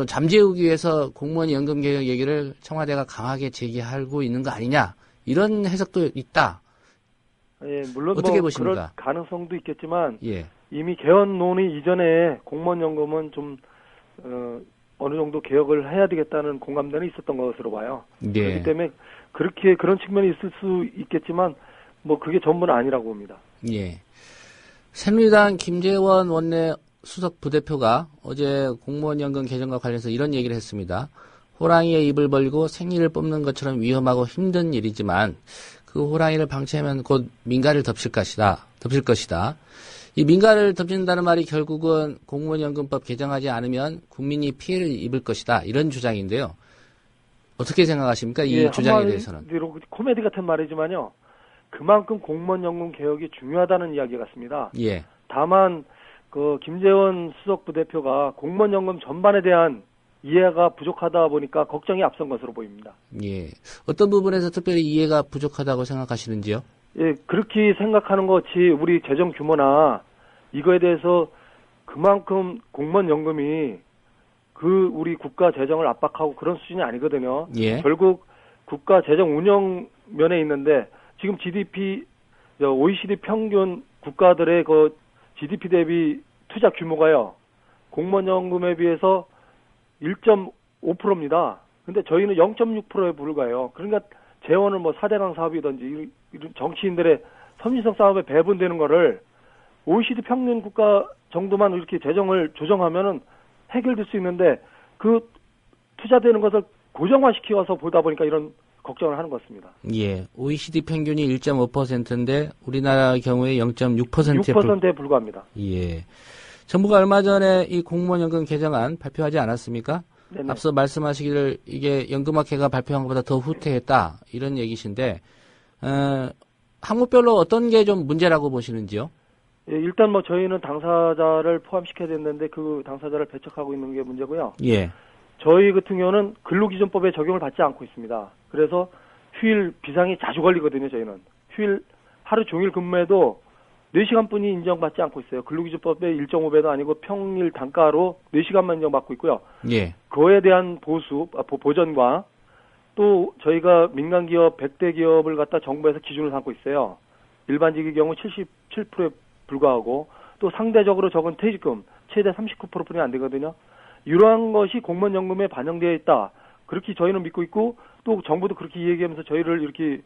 잠재우기 위해서 공무원 연금 개혁 얘기를 청와대가 강하게 제기하고 있는 거 아니냐 이런 해석도 있다. 예, 물론 어떻게 뭐 보십니까? 그럴 가능성도 있겠지만 예. 이미 개헌 논의 이전에 공무원 연금은 좀 어느 정도 개혁을 해야 되겠다는 공감대는 있었던 것으로 봐요. 예. 그렇기 때문에 그렇게 그런 측면이 있을 수 있겠지만 뭐 그게 전부는 아니라고 봅니다. 예. 새누리당 김재원 원내 수석 부대표가 어제 공무원 연금 개정과 관련해서 이런 얘기를 했습니다. 호랑이의 입을 벌리고 생리를 뽑는 것처럼 위험하고 힘든 일이지만 그 호랑이를 방치하면 곧 민가를 덮칠 것이다. 이 민가를 덮친다는 말이 결국은 공무원연금법 개정하지 않으면 국민이 피해를 입을 것이다. 이런 주장인데요. 어떻게 생각하십니까? 이 주장에 대해서는. 코미디 같은 말이지만요. 그만큼 공무원연금 개혁이 중요하다는 이야기 같습니다. 예. 다만 그 김재원 수석 부대표가 공무원연금 전반에 대한 이해가 부족하다 보니까 걱정이 앞선 것으로 보입니다. 예. 어떤 부분에서 특별히 이해가 부족하다고 생각하시는지요? 예, 그렇게 생각하는 것 같이 우리 재정 규모나 이거에 대해서 그만큼 공무원연금이 그 우리 국가 재정을 압박하고 그런 수준이 아니거든요. 예. 결국 국가 재정 운영 면에 있는데 지금 GDP, OECD 평균 국가들의 그 GDP 대비 투자 규모가요. 공무원연금에 비해서 1.5%입니다. 근데 저희는 0.6%에 불과해요. 그러니까 재원을 뭐 4대강 사업이든지 이런 정치인들의 선진성 사업에 배분되는 거를 OECD 평균 국가 정도만 이렇게 재정을 조정하면은 해결될 수 있는데 그 투자되는 것을 고정화시켜서 보다 보니까 이런 걱정을 하는 것 같습니다. 예, OECD 평균이 1.5%인데 우리나라 경우에 0.6%에 불과합니다. 예, 정부가 얼마 전에 이 공무원연금 개정안 발표하지 않았습니까? 네네. 앞서 말씀하시기를 이게 연금학회가 발표한 것보다 더 후퇴했다 이런 얘기신데 항목별로 어떤 게 좀 문제라고 보시는지요? 예, 일단 뭐 저희는 당사자를 포함시켜야 되는데 그 당사자를 배척하고 있는 게 문제고요. 예. 저희 같은 경우는 근로기준법에 적용을 받지 않고 있습니다. 그래서 휴일 비상이 자주 걸리거든요, 저희는. 휴일 하루 종일 근무해도 4시간뿐이 인정받지 않고 있어요. 근로기준법의 1.5배도 아니고 평일 단가로 4시간만 인정받고 있고요. 예. 그거에 대한 보전과 또 저희가 민간기업 100대 기업을 갖다 정부에서 기준을 삼고 있어요. 일반직의 경우 77%에 불과하고 또 상대적으로 적은 퇴직금 최대 39%뿐이 안 되거든요. 이러한 것이 공무원연금에 반영되어 있다. 그렇게 저희는 믿고 있고 또 정부도 그렇게 얘기하면서 저희를 이렇게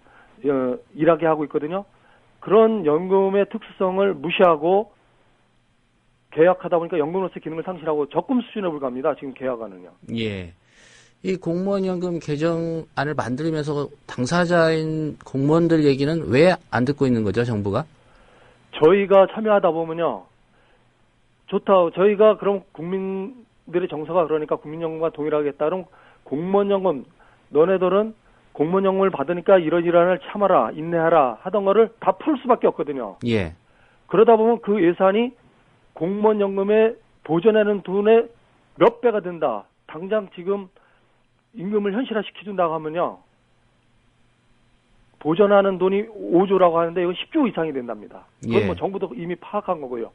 일하게 하고 있거든요. 그런 연금의 특수성을 무시하고 계약하다 보니까 연금으로서의 기능을 상실하고 적금 수준에 불과합니다. 지금 계약안은요. 예. 이 공무원연금 개정안을 만들면서 당사자인 공무원들 얘기는 왜 안 듣고 있는 거죠, 정부가? 저희가 참여하다 보면요. 좋다. 저희가 그럼 국민들의 정서가 그러니까 국민연금과 동일하겠다. 그럼 공무원연금, 너네들은 공무원연금을 받으니까 이러이러한을 참아라, 인내하라 하던 거를 다 풀 수밖에 없거든요. 예. 그러다 보면 그 예산이 공무원연금에 보전하는 돈의 몇 배가 된다. 당장 지금 임금을 현실화시켜준다고 하면요. 보전하는 돈이 5조라고 하는데 이건 10조 이상이 된답니다. 그건 예. 뭐 정부도 이미 파악한 거고요.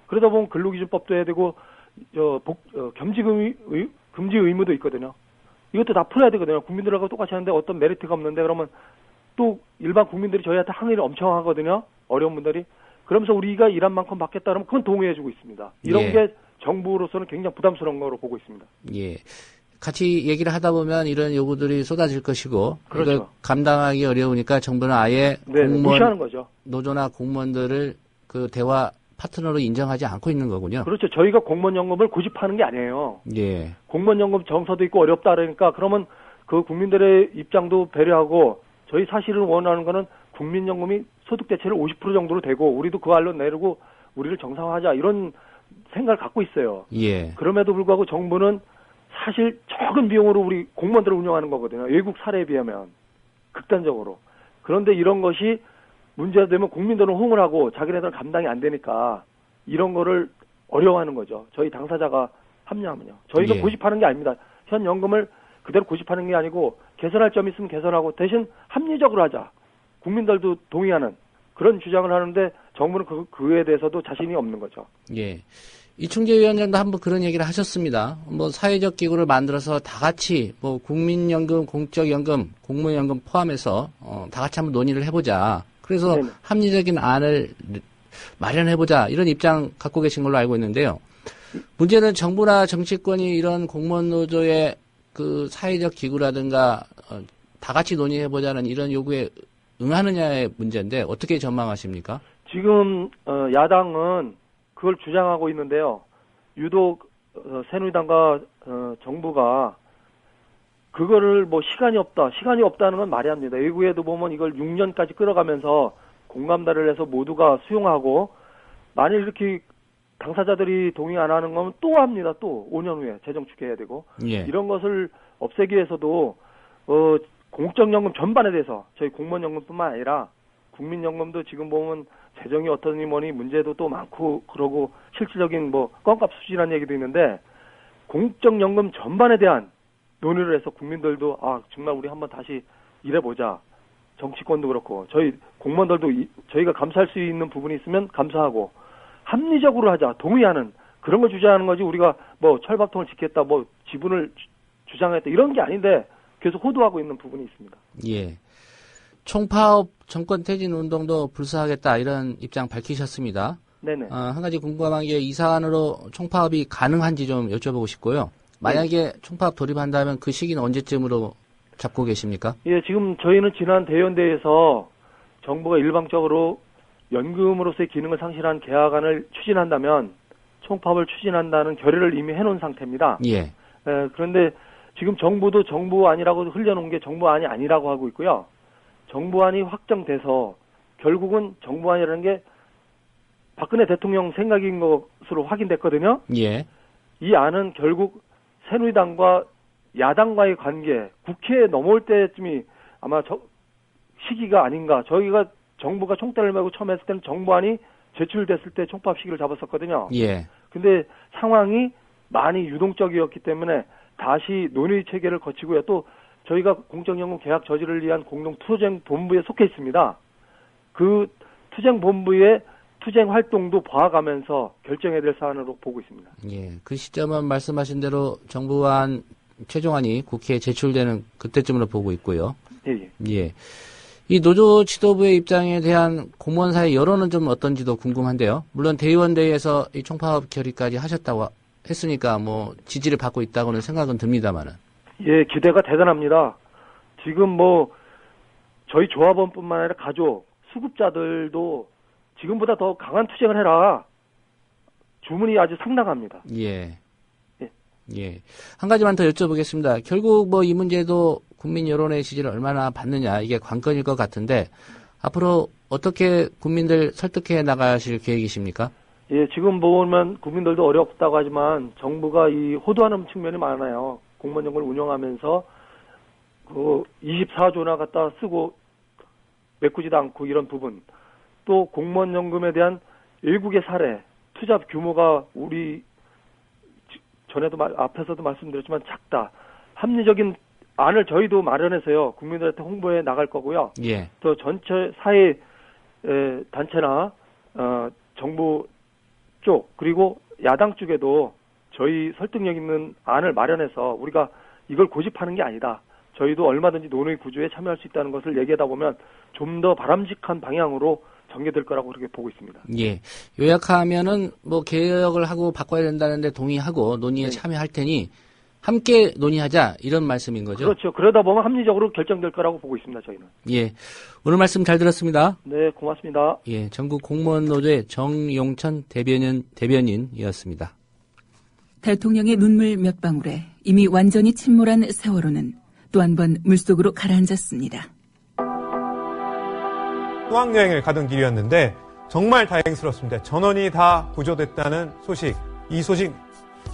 그러다 보면 근로기준법도 해야 되고 금지 의무도 있거든요. 이것도 다 풀어야 되거든요. 국민들하고 똑같이 하는데 어떤 메리트가 없는데 그러면 또 일반 국민들이 저희한테 항의를 엄청 하거든요. 어려운 분들이. 그러면서 우리가 일한 만큼 받겠다 그러면 그건 동의해주고 있습니다. 이런 예. 게 정부로서는 굉장히 부담스러운 거로 보고 있습니다. 예. 같이 얘기를 하다 보면 이런 요구들이 쏟아질 것이고 그렇죠. 이걸 감당하기 어려우니까 정부는 아예 네, 무시하는 거죠. 노조나 공무원들을 그 대화 파트너로 인정하지 않고 있는 거군요. 그렇죠. 저희가 공무원연금을 고집하는 게 아니에요. 예. 공무원연금 정서도 있고 어렵다 그러니까 그러면 그 국민들의 입장도 배려하고 저희 사실은 원하는 거는 국민연금이 소득 대체를 50% 정도로 되고 우리도 그 알로 내리고 우리를 정상화하자 이런 생각을 갖고 있어요. 예. 그럼에도 불구하고 정부는 사실 적은 비용으로 우리 공무원들을 운영하는 거거든요. 외국 사례에 비하면 극단적으로. 그런데 이런 것이 문제가 되면 국민들은 호응을 하고 자기네들은 감당이 안 되니까 이런 거를 어려워하는 거죠. 저희 당사자가 합류하면요. 저희가 예. 고집하는 게 아닙니다. 현 연금을 그대로 고집하는 게 아니고 개선할 점이 있으면 개선하고 대신 합리적으로 하자. 국민들도 동의하는 그런 주장을 하는데 정부는 그에 대해서도 자신이 없는 거죠. 예. 이충재 위원장도 한번 그런 얘기를 하셨습니다. 뭐 사회적 기구를 만들어서 다 같이 뭐 국민연금, 공적연금, 공무원연금 포함해서 다 같이 한번 논의를 해보자. 그래서 네네. 합리적인 안을 마련해보자 이런 입장 갖고 계신 걸로 알고 있는데요. 문제는 정부나 정치권이 이런 공무원 노조의 그 사회적 기구라든가 다 같이 논의해보자는 이런 요구에 응하느냐의 문제인데 어떻게 전망하십니까? 지금 야당은 그걸 주장하고 있는데요. 유독 새누리당과 정부가 그거를 뭐 시간이 없다는 건 말이 안 됩니다. 외국에도 보면 이걸 6년까지 끌어가면서 공감대를 해서 모두가 수용하고 만일 이렇게 당사자들이 동의 안 하는 거면 또 합니다. 또 5년 후에 재정 축해야 되고 예. 이런 것을 없애기 위해서도 공적연금 전반에 대해서 저희 공무원연금뿐만 아니라 국민연금도 지금 보면 재정이 어떠니 뭐니 문제도 또 많고 그러고 실질적인 뭐 껌값 수준이라는 얘기도 있는데 공적연금 전반에 대한 논의를 해서 국민들도 정말 우리 한번 다시 일해보자. 정치권도 그렇고 저희 공무원들도 저희가 감사할 수 있는 부분이 있으면 감사하고 합리적으로 하자. 동의하는 그런 걸 주장하는 거지 우리가 뭐 철밥통을 지켰다 뭐 지분을 주장했다 이런 게 아닌데 계속 호도하고 있는 부분이 있습니다. 예. 총파업 정권 퇴진 운동도 불사하겠다 이런 입장 밝히셨습니다. 네네. 한 가지 궁금한 게 이 사안으로 총파업이 가능한지 좀 여쭤보고 싶고요. 만약에 총파업 돌입한다면 그 시기는 언제쯤으로 잡고 계십니까? 예, 지금 저희는 지난 대연대에서 정부가 일방적으로 연금으로서의 기능을 상실한 계약안을 추진한다면 총파업을 추진한다는 결의를 이미 해놓은 상태입니다. 예. 그런데 지금 정부도 정부안이라고 흘려놓은 게 정부안이 아니라고 하고 있고요. 정부안이 확정돼서 결국은 정부안이라는 게 박근혜 대통령 생각인 것으로 확인됐거든요. 예. 이 안은 결국 새누리당과 야당과의 관계, 국회에 넘어올 때쯤이 아마 시기가 아닌가. 저희가 정부가 총대를 메고 처음 했을 때는 정부안이 제출됐을 때 총파업 시기를 잡았었거든요. 예. 근데 상황이 많이 유동적이었기 때문에 다시 논의 체계를 거치고요. 또 저희가 공적연금 계약 저지를 위한 공동투쟁본부에 속해 있습니다. 그 투쟁본부의 투쟁 활동도 봐가면서 결정해야 될 사안으로 보고 있습니다. 예. 그 시점은 말씀하신 대로 정부안 최종안이 국회에 제출되는 그때쯤으로 보고 있고요. 예. 예. 이 노조 지도부의 입장에 대한 공무원사의 여론은 좀 어떤지도 궁금한데요. 물론 대의원대회에서 이 총파업 결의까지 하셨다고 했으니까 뭐 지지를 받고 있다고는 생각은 듭니다만은. 예, 기대가 대단합니다. 지금 뭐 저희 조합원뿐만 아니라 가족, 수급자들도 지금보다 더 강한 투쟁을 해라. 주문이 아주 상당합니다. 예. 예. 한 가지만 더 여쭤보겠습니다. 결국 뭐 이 문제도 국민 여론의 지지를 얼마나 받느냐 이게 관건일 것 같은데 앞으로 어떻게 국민들 설득해 나가실 계획이십니까? 예, 지금 보면 국민들도 어렵다고 하지만 정부가 이 호도하는 측면이 많아요. 공무원연금을 운영하면서 그 24조나 갖다 쓰고 메꾸지도 않고 이런 부분. 또 공무원연금에 대한 일국의 사례, 투자 규모가 우리 전에도 앞에서도 말씀드렸지만 작다. 합리적인 안을 저희도 마련해서요. 국민들한테 홍보해 나갈 거고요. 예. 또 전체 사회 단체나 정부 쪽 그리고 야당 쪽에도 저희 설득력 있는 안을 마련해서 우리가 이걸 고집하는 게 아니다. 저희도 얼마든지 논의 구조에 참여할 수 있다는 것을 얘기하다 보면 좀 더 바람직한 방향으로 전개될 거라고 그렇게 보고 있습니다. 예. 요약하면은 뭐 개혁을 하고 바꿔야 된다는데 동의하고 논의에 참여할 테니 함께 논의하자 이런 말씀인 거죠? 그렇죠. 그러다 보면 합리적으로 결정될 거라고 보고 있습니다. 저희는. 예. 오늘 말씀 잘 들었습니다. 네, 고맙습니다. 예. 전국 공무원 노조의 정용천 대변인이었습니다. 대통령의 눈물 몇 방울에 이미 완전히 침몰한 세월호는 또 한 번 물속으로 가라앉았습니다. 수학여행을 가던 길이었는데 정말 다행스럽습니다. 전원이 다 구조됐다는 소식, 이 소식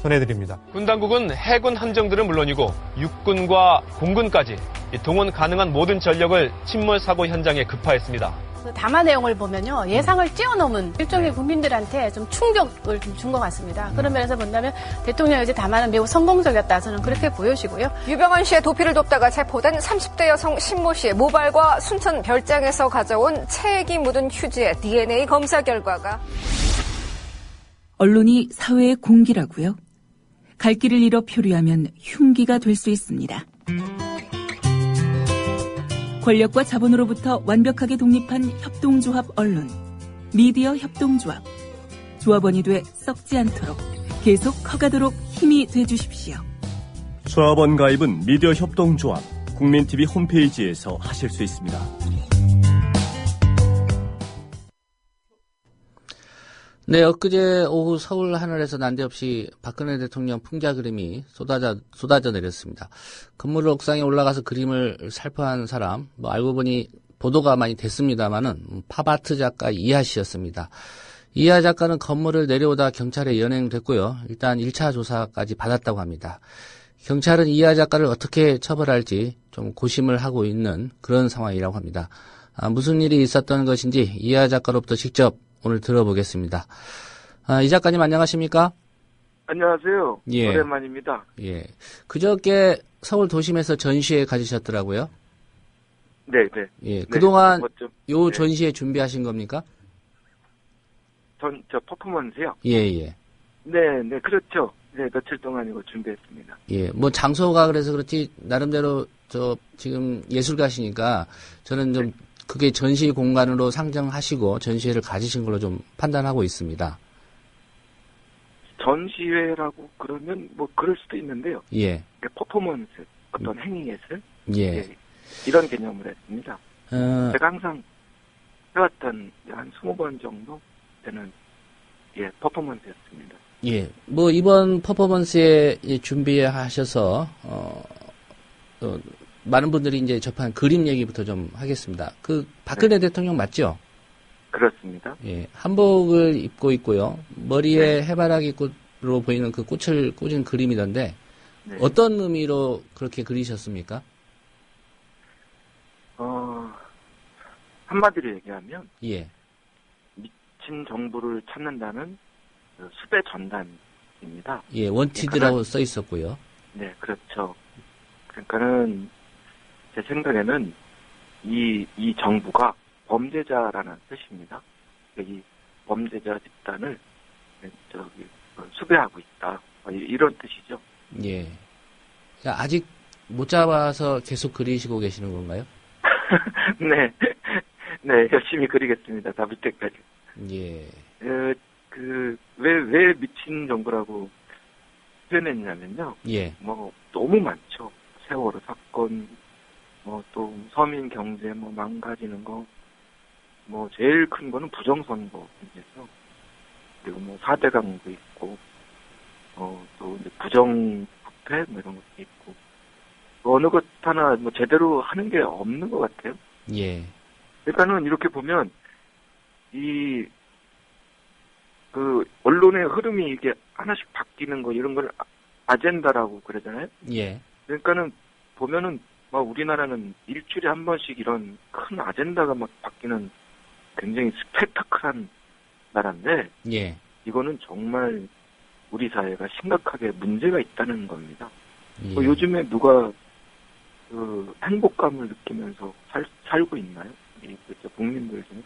전해드립니다. 군 당국은 해군 함정들은 물론이고 육군과 공군까지 동원 가능한 모든 전력을 침몰 사고 현장에 급파했습니다. 담화 내용을 보면요, 예상을 뛰어넘은 일종의 국민들한테 좀 충격을 준 것 같습니다. 그런 면에서 본다면 대통령의 이제 담화는 매우 성공적이었다, 저는 그렇게 보여지고요. 유병헌 씨의 도피를 돕다가 체포된 30대 여성 신모 씨의 모발과 순천 별장에서 가져온 체액이 묻은 휴지의 DNA 검사 결과가 언론이 사회의 공기라고요? 갈 길을 잃어 표류하면 흉기가 될 수 있습니다. 권력과 자본으로부터 완벽하게 독립한 협동조합 언론, 미디어 협동조합. 조합원이 돼 썩지 않도록 계속 커가도록 힘이 돼주십시오. 조합원 가입은 미디어 협동조합, 국민TV 홈페이지에서 하실 수 있습니다. 네, 엊그제 오후 서울 하늘에서 난데없이 박근혜 대통령 풍자 그림이 쏟아져 내렸습니다. 건물 옥상에 올라가서 그림을 살포한 사람, 알고 보니 보도가 많이 됐습니다만은 팝아트 작가 이하 씨였습니다. 이하 작가는 건물을 내려오다 경찰에 연행됐고요. 일단 1차 조사까지 받았다고 합니다. 경찰은 이하 작가를 어떻게 처벌할지 좀 고심을 하고 있는 그런 상황이라고 합니다. 무슨 일이 있었던 것인지 이하 작가로부터 직접 오늘 들어보겠습니다. 이 작가님 안녕하십니까? 안녕하세요. 예. 오랜만입니다. 예. 그저께 서울 도심에서 전시회 가지셨더라고요. 네. 예. 그동안 요 네. 전시회 준비하신 겁니까? 저 퍼포먼스요? 예. 네, 그렇죠. 네, 며칠 동안 이거 준비했습니다. 예. 뭐 장소가 그래서 그렇지 나름대로 지금 예술가시니까 저는 좀 그게 전시 공간으로 상정하시고 전시회를 가지신 걸로 좀 판단하고 있습니다. 전시회라고 그러면 뭐 그럴 수도 있는데요. 예. 퍼포먼스, 어떤 행위예술, 예. 예, 이런 개념을 했습니다. 제가 항상 해왔던 한 20번 정도 되는 퍼포먼스였습니다. 예. 뭐 이번 퍼포먼스에 준비하셔서 많은 분들이 이제 접한 그림 얘기부터 좀 하겠습니다. 그 박근혜 대통령 맞죠? 그렇습니다. 예. 한복을 입고 있고요. 머리에 해바라기꽃으로 보이는 그 꽃을 꽂은 그림이던데 어떤 의미로 그렇게 그리셨습니까? 한마디로 얘기하면 예. 미친 정부를 찾는다는 수배 전단입니다. 예, 원티드라고 써 있었고요. 네, 그렇죠. 그러니까는 제 생각에는 이 정부가 범죄자라는 뜻입니다. 이 범죄자 집단을 수배하고 있다. 이런 뜻이죠. 예. 아직 못 잡아서 계속 그리시고 계시는 건가요? 네. 네, 열심히 그리겠습니다. 잡을 때까지. 예. 왜 미친 정부라고 표현했냐면요. 예. 뭐, 너무 많죠. 세월호 사건, 뭐, 또, 서민 경제, 뭐, 망가지는 거, 뭐, 제일 큰 거는 부정선거 문제죠. 그리고 뭐, 4대 강도 있고, 또, 이제 부정부패, 뭐, 이런 것도 있고, 어느 것 하나, 뭐, 제대로 하는 게 없는 것 같아요. 예. 그러니까는 이렇게 보면, 언론의 흐름이 이게 하나씩 바뀌는 거, 이런 걸 아젠다라고 그러잖아요? 예. 그러니까는 보면은, 막 우리나라는 일주일에 한 번씩 이런 큰 아젠다가 막 바뀌는 굉장히 스펙타클한 나라인데, 예. 이거는 정말 우리 사회가 심각하게 문제가 있다는 겁니다. 예. 요즘에 누가 행복감을 느끼면서 살고 있나요? 국민들 중에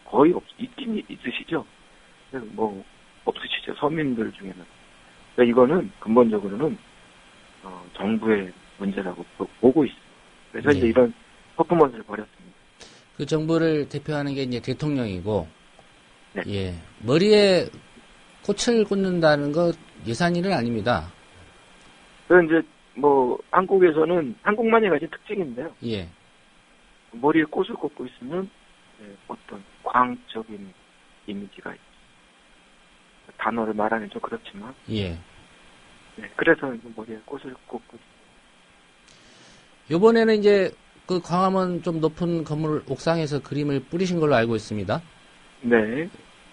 거의 있긴 있으시죠. 뭐 없으시죠. 서민들 중에는. 그러니까 이거는 근본적으로는 정부의 문제라고 보고 있어요. 그래서 이제 이런 퍼포먼스를 벌였습니다. 그 정부를 대표하는 게 이제 대통령이고, 네. 예. 머리에 꽃을 꽂는다는 거 예산 일은 아닙니다. 그래서 이제 뭐 한국만이 가진 특징인데요. 예. 머리에 꽃을 꽂고 있으면 어떤 광적인 이미지가 있어요. 단어를 말하는 좀 그렇지만. 예. 네, 그래서 머리에 꽃을 꽂고. 요번에는 이제 그 광화문 좀 높은 건물 옥상에서 그림을 뿌리신 걸로 알고 있습니다. 네.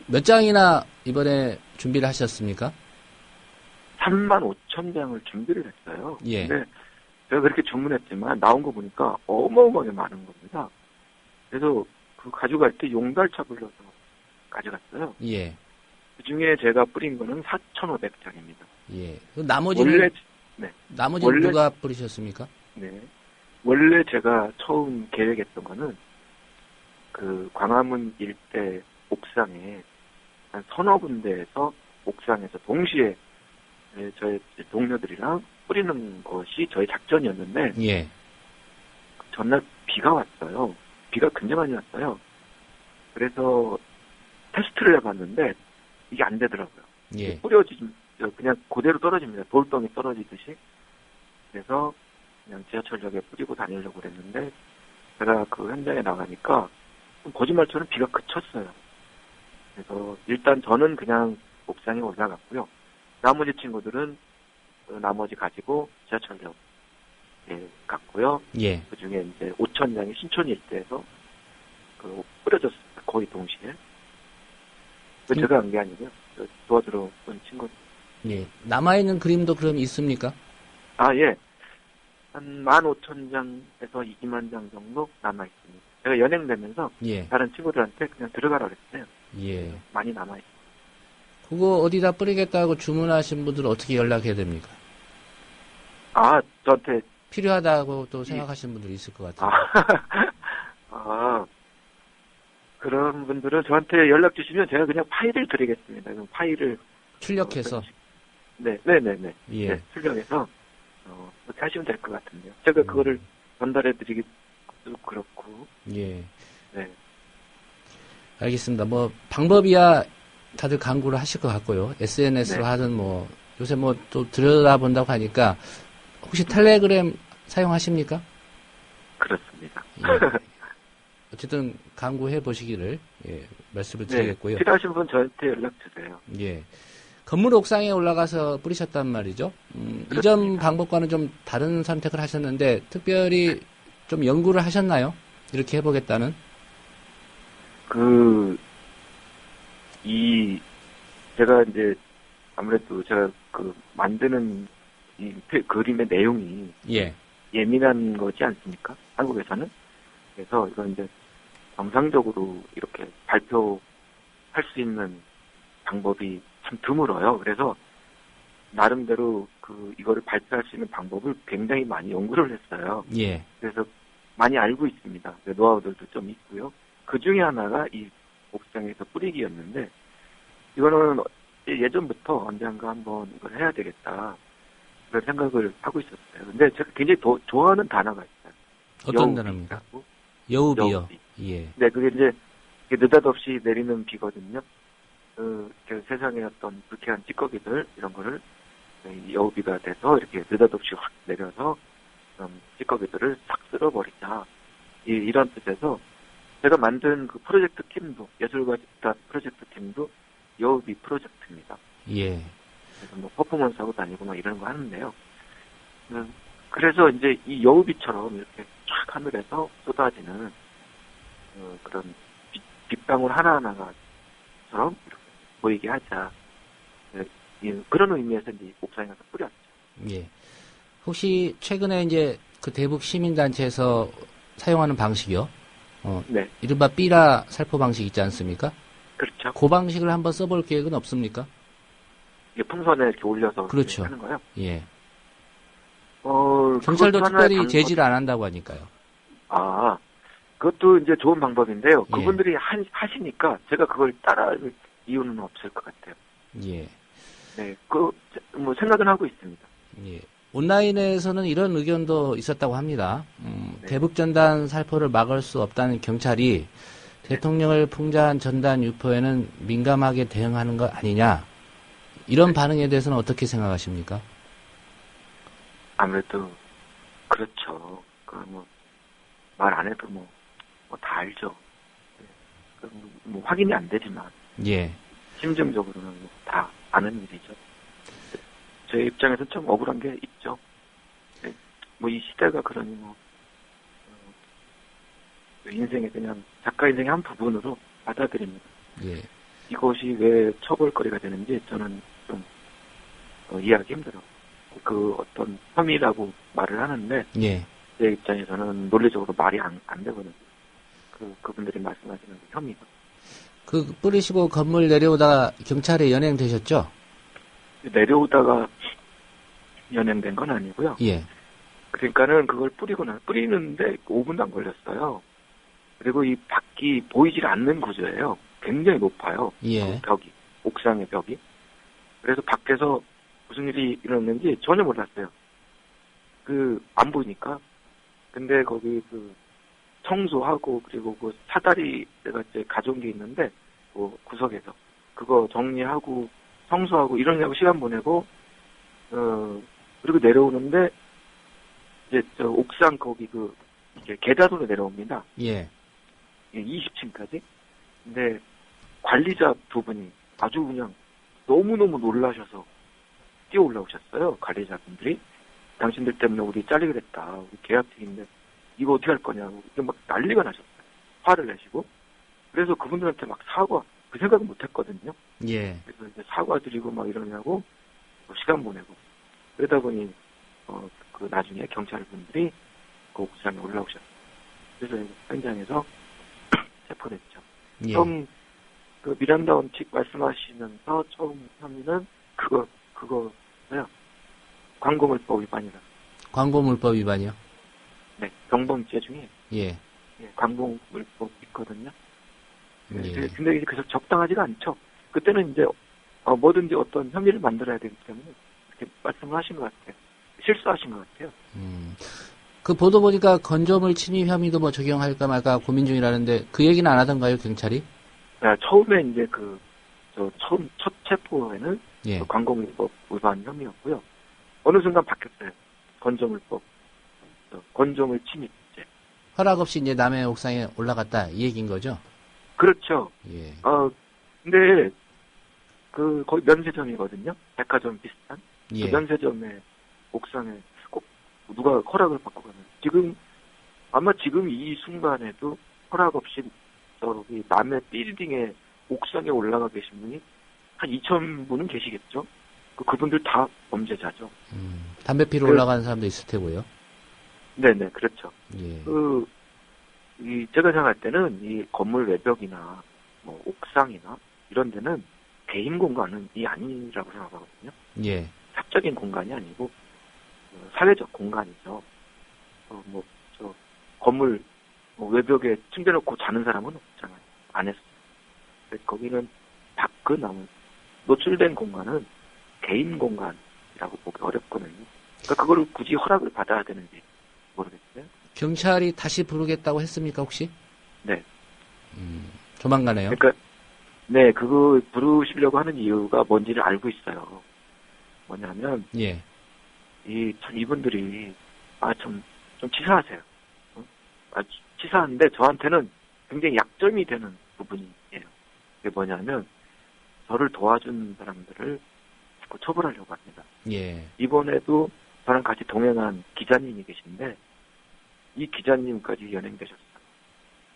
몇 장이나 이번에 준비를 하셨습니까? 35,000장을 준비를 했어요. 예. 근데 제가 그렇게 주문했지만 나온 거 보니까 어마어마하게 많은 겁니다. 그래서 그 가져갈 때 용달차 불러서 가져갔어요. 예. 그 중에 제가 뿌린 거는 4,500장입니다. 예. 그 나머지는 원래 누가 뿌리셨습니까? 네. 원래 제가 처음 계획했던 거는 그 광화문 일대 옥상에 한 서너 군데에서 옥상에서 동시에 저희 동료들이랑 뿌리는 것이 저희 작전이었는데 예. 전날 비가 왔어요. 비가 굉장히 많이 왔어요. 그래서 테스트를 해봤는데 이게 안 되더라고요. 예. 그냥 그대로 떨어집니다. 돌덩이 떨어지듯이. 그래서 그냥 지하철역에 뿌리고 다니려고 그랬는데 제가 그 현장에 나가니까 거짓말처럼 비가 그쳤어요. 그래서 일단 저는 그냥 옥상에 올라갔고요. 나머지 친구들은 나머지 가지고 지하철역에 갔고요. 예. 그 중에 이제 5,000장이 신촌 일대에서 뿌려졌습니다. 거의 동시에. 제가 한 게 아니고요. 도와주러 온 친구. 예. 남아있는 그림도 그럼 있습니까? 아, 예. 한 15,000장에서 2만 장 정도 남아있습니다. 제가 연행되면서 예. 다른 친구들한테 그냥 들어가라 그랬어요. 예. 많이 남아있어요. 그거 어디다 뿌리겠다고 주문하신 분들은 어떻게 연락해야 됩니까? 아, 저한테. 필요하다고 또 생각하시는 분들이 있을 것 같아요. 그런 분들은 저한테 연락 주시면 제가 그냥 파일을 드리겠습니다. 그럼 파일을. 출력해서? 네네네. 예. 네, 출력해서, 그렇게 하시면 될 것 같은데요. 제가 그거를 전달해 드리기도 그렇고. 예. 네. 알겠습니다. 뭐, 방법이야 다들 강구를 하실 것 같고요. SNS로 네. 하든 요새 또 들여다본다고 하니까, 혹시 텔레그램 사용하십니까? 그렇습니다. 예. 어쨌든 강구해 보시기를 말씀을 드리겠고요. 네, 필요하신 분 저한테 연락 주세요. 예. 건물 옥상에 올라가서 뿌리셨단 말이죠. 이전 방법과는 좀 다른 선택을 하셨는데 특별히 좀 연구를 하셨나요? 이렇게 해보겠다는? 제가 이제 아무래도 제가 만드는 이 그림의 내용이 예민한 거지 않습니까? 한국에서는. 그래서 이건 이제 정상적으로 이렇게 발표할 수 있는 방법이 참 드물어요. 그래서 나름대로 이거를 발표할 수 있는 방법을 굉장히 많이 연구를 했어요. 예. 그래서 많이 알고 있습니다. 노하우들도 좀 있고요. 그 중에 하나가 이 옥상에서 뿌리기였는데 이거는 예전부터 언젠가 한번 이걸 해야 되겠다 그런 생각을 하고 있었어요. 근데 제가 굉장히 더 좋아하는 단어가 있어요. 어떤 단어입니까? 여우비요. 예. 네, 그게 이제 느닷없이 내리는 비거든요. 세상의 어떤 불쾌한 찌꺼기들 이런 거를 여우비가 돼서 이렇게 느닷없이 확 내려서 찌꺼기들을 싹 쓸어버리자. 이런 뜻에서 제가 만든 그 프로젝트 팀도 예술과 집단 프로젝트 팀도 여우비 프로젝트입니다. 예. 그래서 뭐 퍼포먼스 하고 다니고 막 이런 거 하는데요. 그래서 이제 이 여우비처럼 이렇게 쫙 하늘에서 쏟아지는 그런 빗방울 하나하나가처럼 이렇게 보이게 하자. 그런 의미에서 이제 옥상에 가서 뿌렸죠. 예. 혹시 최근에 이제 그 대북 시민단체에서 사용하는 방식이요? 네. 이른바 삐라 살포 방식 있지 않습니까? 그렇죠. 그 방식을 한번 써볼 계획은 없습니까? 이게 풍선에 이렇게 올려서 그렇죠. 하는 거요? 예. 경찰도 특별히 제지를 안 한다고 하니까요. 그것도 이제 좋은 방법인데요. 그분들이 하시니까 제가 그걸 따라할 이유는 없을 것 같아요. 예. 네, 뭐 생각은 하고 있습니다. 예. 온라인에서는 이런 의견도 있었다고 합니다. 대북전단 살포를 막을 수 없다는 경찰이 대통령을 풍자한 전단 유포에는 민감하게 대응하는 것 아니냐. 이런 반응에 대해서는 어떻게 생각하십니까? 아무래도 그렇죠. 말 안 해도 다 알죠. 확인이 안 되지만 심정적으로는 다 아는 일이죠. 제 입장에서 좀 억울한 게 있죠. 이 시대가 그러니 인생의 그냥 작가 인생의 한 부분으로 받아들입니다. 이것이 왜 처벌거리가 되는지 저는 좀 이해하기 힘들어. 어떤 혐의라고 말을 하는데 제 입장에서는 논리적으로 말이 안 되거든요. 그분들이 말씀하시는 혐의가. 뿌리시고 건물 내려오다가 경찰에 연행되셨죠? 내려오다가 연행된 건 아니고요. 그러니까는 그걸 뿌리는데 5분도 안 걸렸어요. 그리고 이 밖이 보이질 않는 구조예요. 굉장히 높아요. 벽이. 옥상의 벽이. 그래서 밖에서 무슨 일이 일어났는지 전혀 몰랐어요. 안 보이니까. 근데 거기 청소하고 그리고 사다리 내가 이제 가져온 게 있는데 구석에서 그거 정리하고 청소하고 이러냐고 시간 보내고 그리고 내려오는데 이제 옥상 거기 이제 계단으로 내려옵니다. 20층까지. 근데 관리자 두 분이 아주 그냥 너무너무 놀라셔서 뛰어 올라오셨어요. 관리자분들이. 당신들 때문에 우리 잘리게 됐다. 우리 계약직인데 이거 어떻게 할 거냐고 막 난리가 나셨어요. 화를 내시고. 그래서 그분들한테 막 그 생각은 못 했거든요. 그래서 이제 사과드리고 막 이러냐고 시간 보내고. 그러다 보니 나중에 경찰분들이 그 옥상에 올라오셨어요. 그래서 현장에서 체포됐죠. 처음 미란다 원칙 말씀하시면서 처음 혐의는 그거요. 광고물법 위반이라. 광고물법 위반이요? 네, 경범죄 중에 광고물법 있거든요. 근데 이게 그래서 적당하지가 않죠. 그때는 이제 뭐든지 어떤 혐의를 만들어야 되기 때문에 그렇게 말씀을 하신 것 같아요. 실수하신 것 같아요. 그 보도 보니까 건조물 침입 혐의도 적용할까 말까 고민 중이라는데 그 얘기는 안 하던가요, 경찰이? 처음에 이제 첫 체포에는 광고물법 위반 혐의였고요. 어느 순간 바뀌었어요. 건조물법, 건조물 침입죄 허락 없이 이제 남의 옥상에 올라갔다 이 얘기인 거죠? 그렇죠. 예. 근데 거기 면세점이거든요. 백화점 비슷한. 예. 그 면세점의 옥상에 꼭 누가 허락을 받고 가는. 아마 지금 이 순간에도 허락 없이 저기 남의 빌딩에 옥상에 올라가 계신 분이 한 2,000분은 계시겠죠. 그분들 다 범죄자죠. 담배 피러 올라가는 사람도 있을 테고요. 네네, 그렇죠. 예. 제가 생각할 때는 이 건물 외벽이나 뭐 옥상이나 이런 데는 개인 공간이 아니라고 생각하거든요. 예. 사적인 공간이 아니고 사회적 공간이죠. 건물 외벽에 침대놓고 자는 사람은 없잖아요. 안에서. 거기는 밖은 노출된 공간은 개인 공간이라고 보기 어렵거든요. 그러니까 그걸 굳이 허락을 받아야 되는지 모르겠어요. 경찰이 다시 부르겠다고 했습니까, 혹시? 네. 조만간에요? 그러니까, 네, 그거 부르시려고 하는 이유가 뭔지를 알고 있어요. 뭐냐면, 예. 이분들이, 좀 치사하세요. 치사한데 저한테는 굉장히 약점이 되는 부분이에요. 그게 뭐냐면, 저를 도와준 사람들을 자꾸 처벌하려고 합니다. 예. 이번에도 저랑 같이 동행한 기자님이 계신데, 이 기자님까지 연행되셨어요.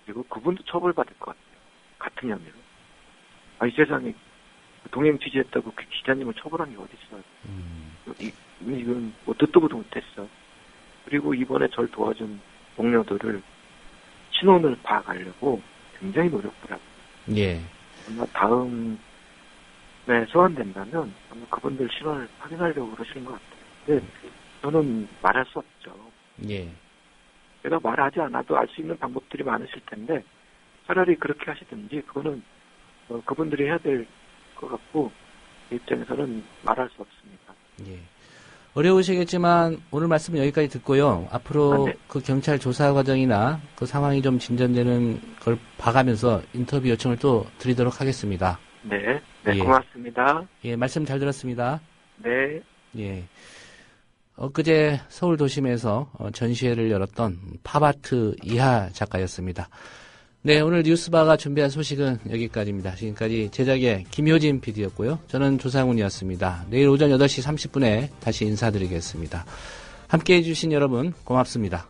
그리고 그분도 처벌받을 것 같아요. 같은 혐의로. 이 세상에 동행 취재했다고 그 기자님을 처벌한 게 어딨어요. 이건 뭐 듣도 보도 못했어. 그리고 이번에 절 도와준 동료들을 신원을 봐가려고 굉장히 노력을 하고. 예. 아마 다음에 소환된다면 아마 그분들 신원을 확인하려고 그러시는 것 같아요. 근데 저는 말할 수 없죠. 예. 제가 말하지 않아도 알 수 있는 방법들이 많으실 텐데 차라리 그렇게 하시든지 그거는 그분들이 해야 될 것 같고 제 입장에서는 말할 수 없습니다. 예. 어려우시겠지만 오늘 말씀은 여기까지 듣고요. 앞으로 네. 그 경찰 조사 과정이나 그 상황이 좀 진전되는 걸 봐가면서 인터뷰 요청을 또 드리도록 하겠습니다. 네, 예. 고맙습니다. 예, 말씀 잘 들었습니다. 네. 예. 엊그제 서울 도심에서 전시회를 열었던 팝아트 이하 작가였습니다. 네, 오늘 뉴스바가 준비한 소식은 여기까지입니다. 지금까지 제작의 김효진 PD였고요. 저는 조상훈이었습니다. 내일 오전 8시 30분에 다시 인사드리겠습니다. 함께해 주신 여러분 고맙습니다.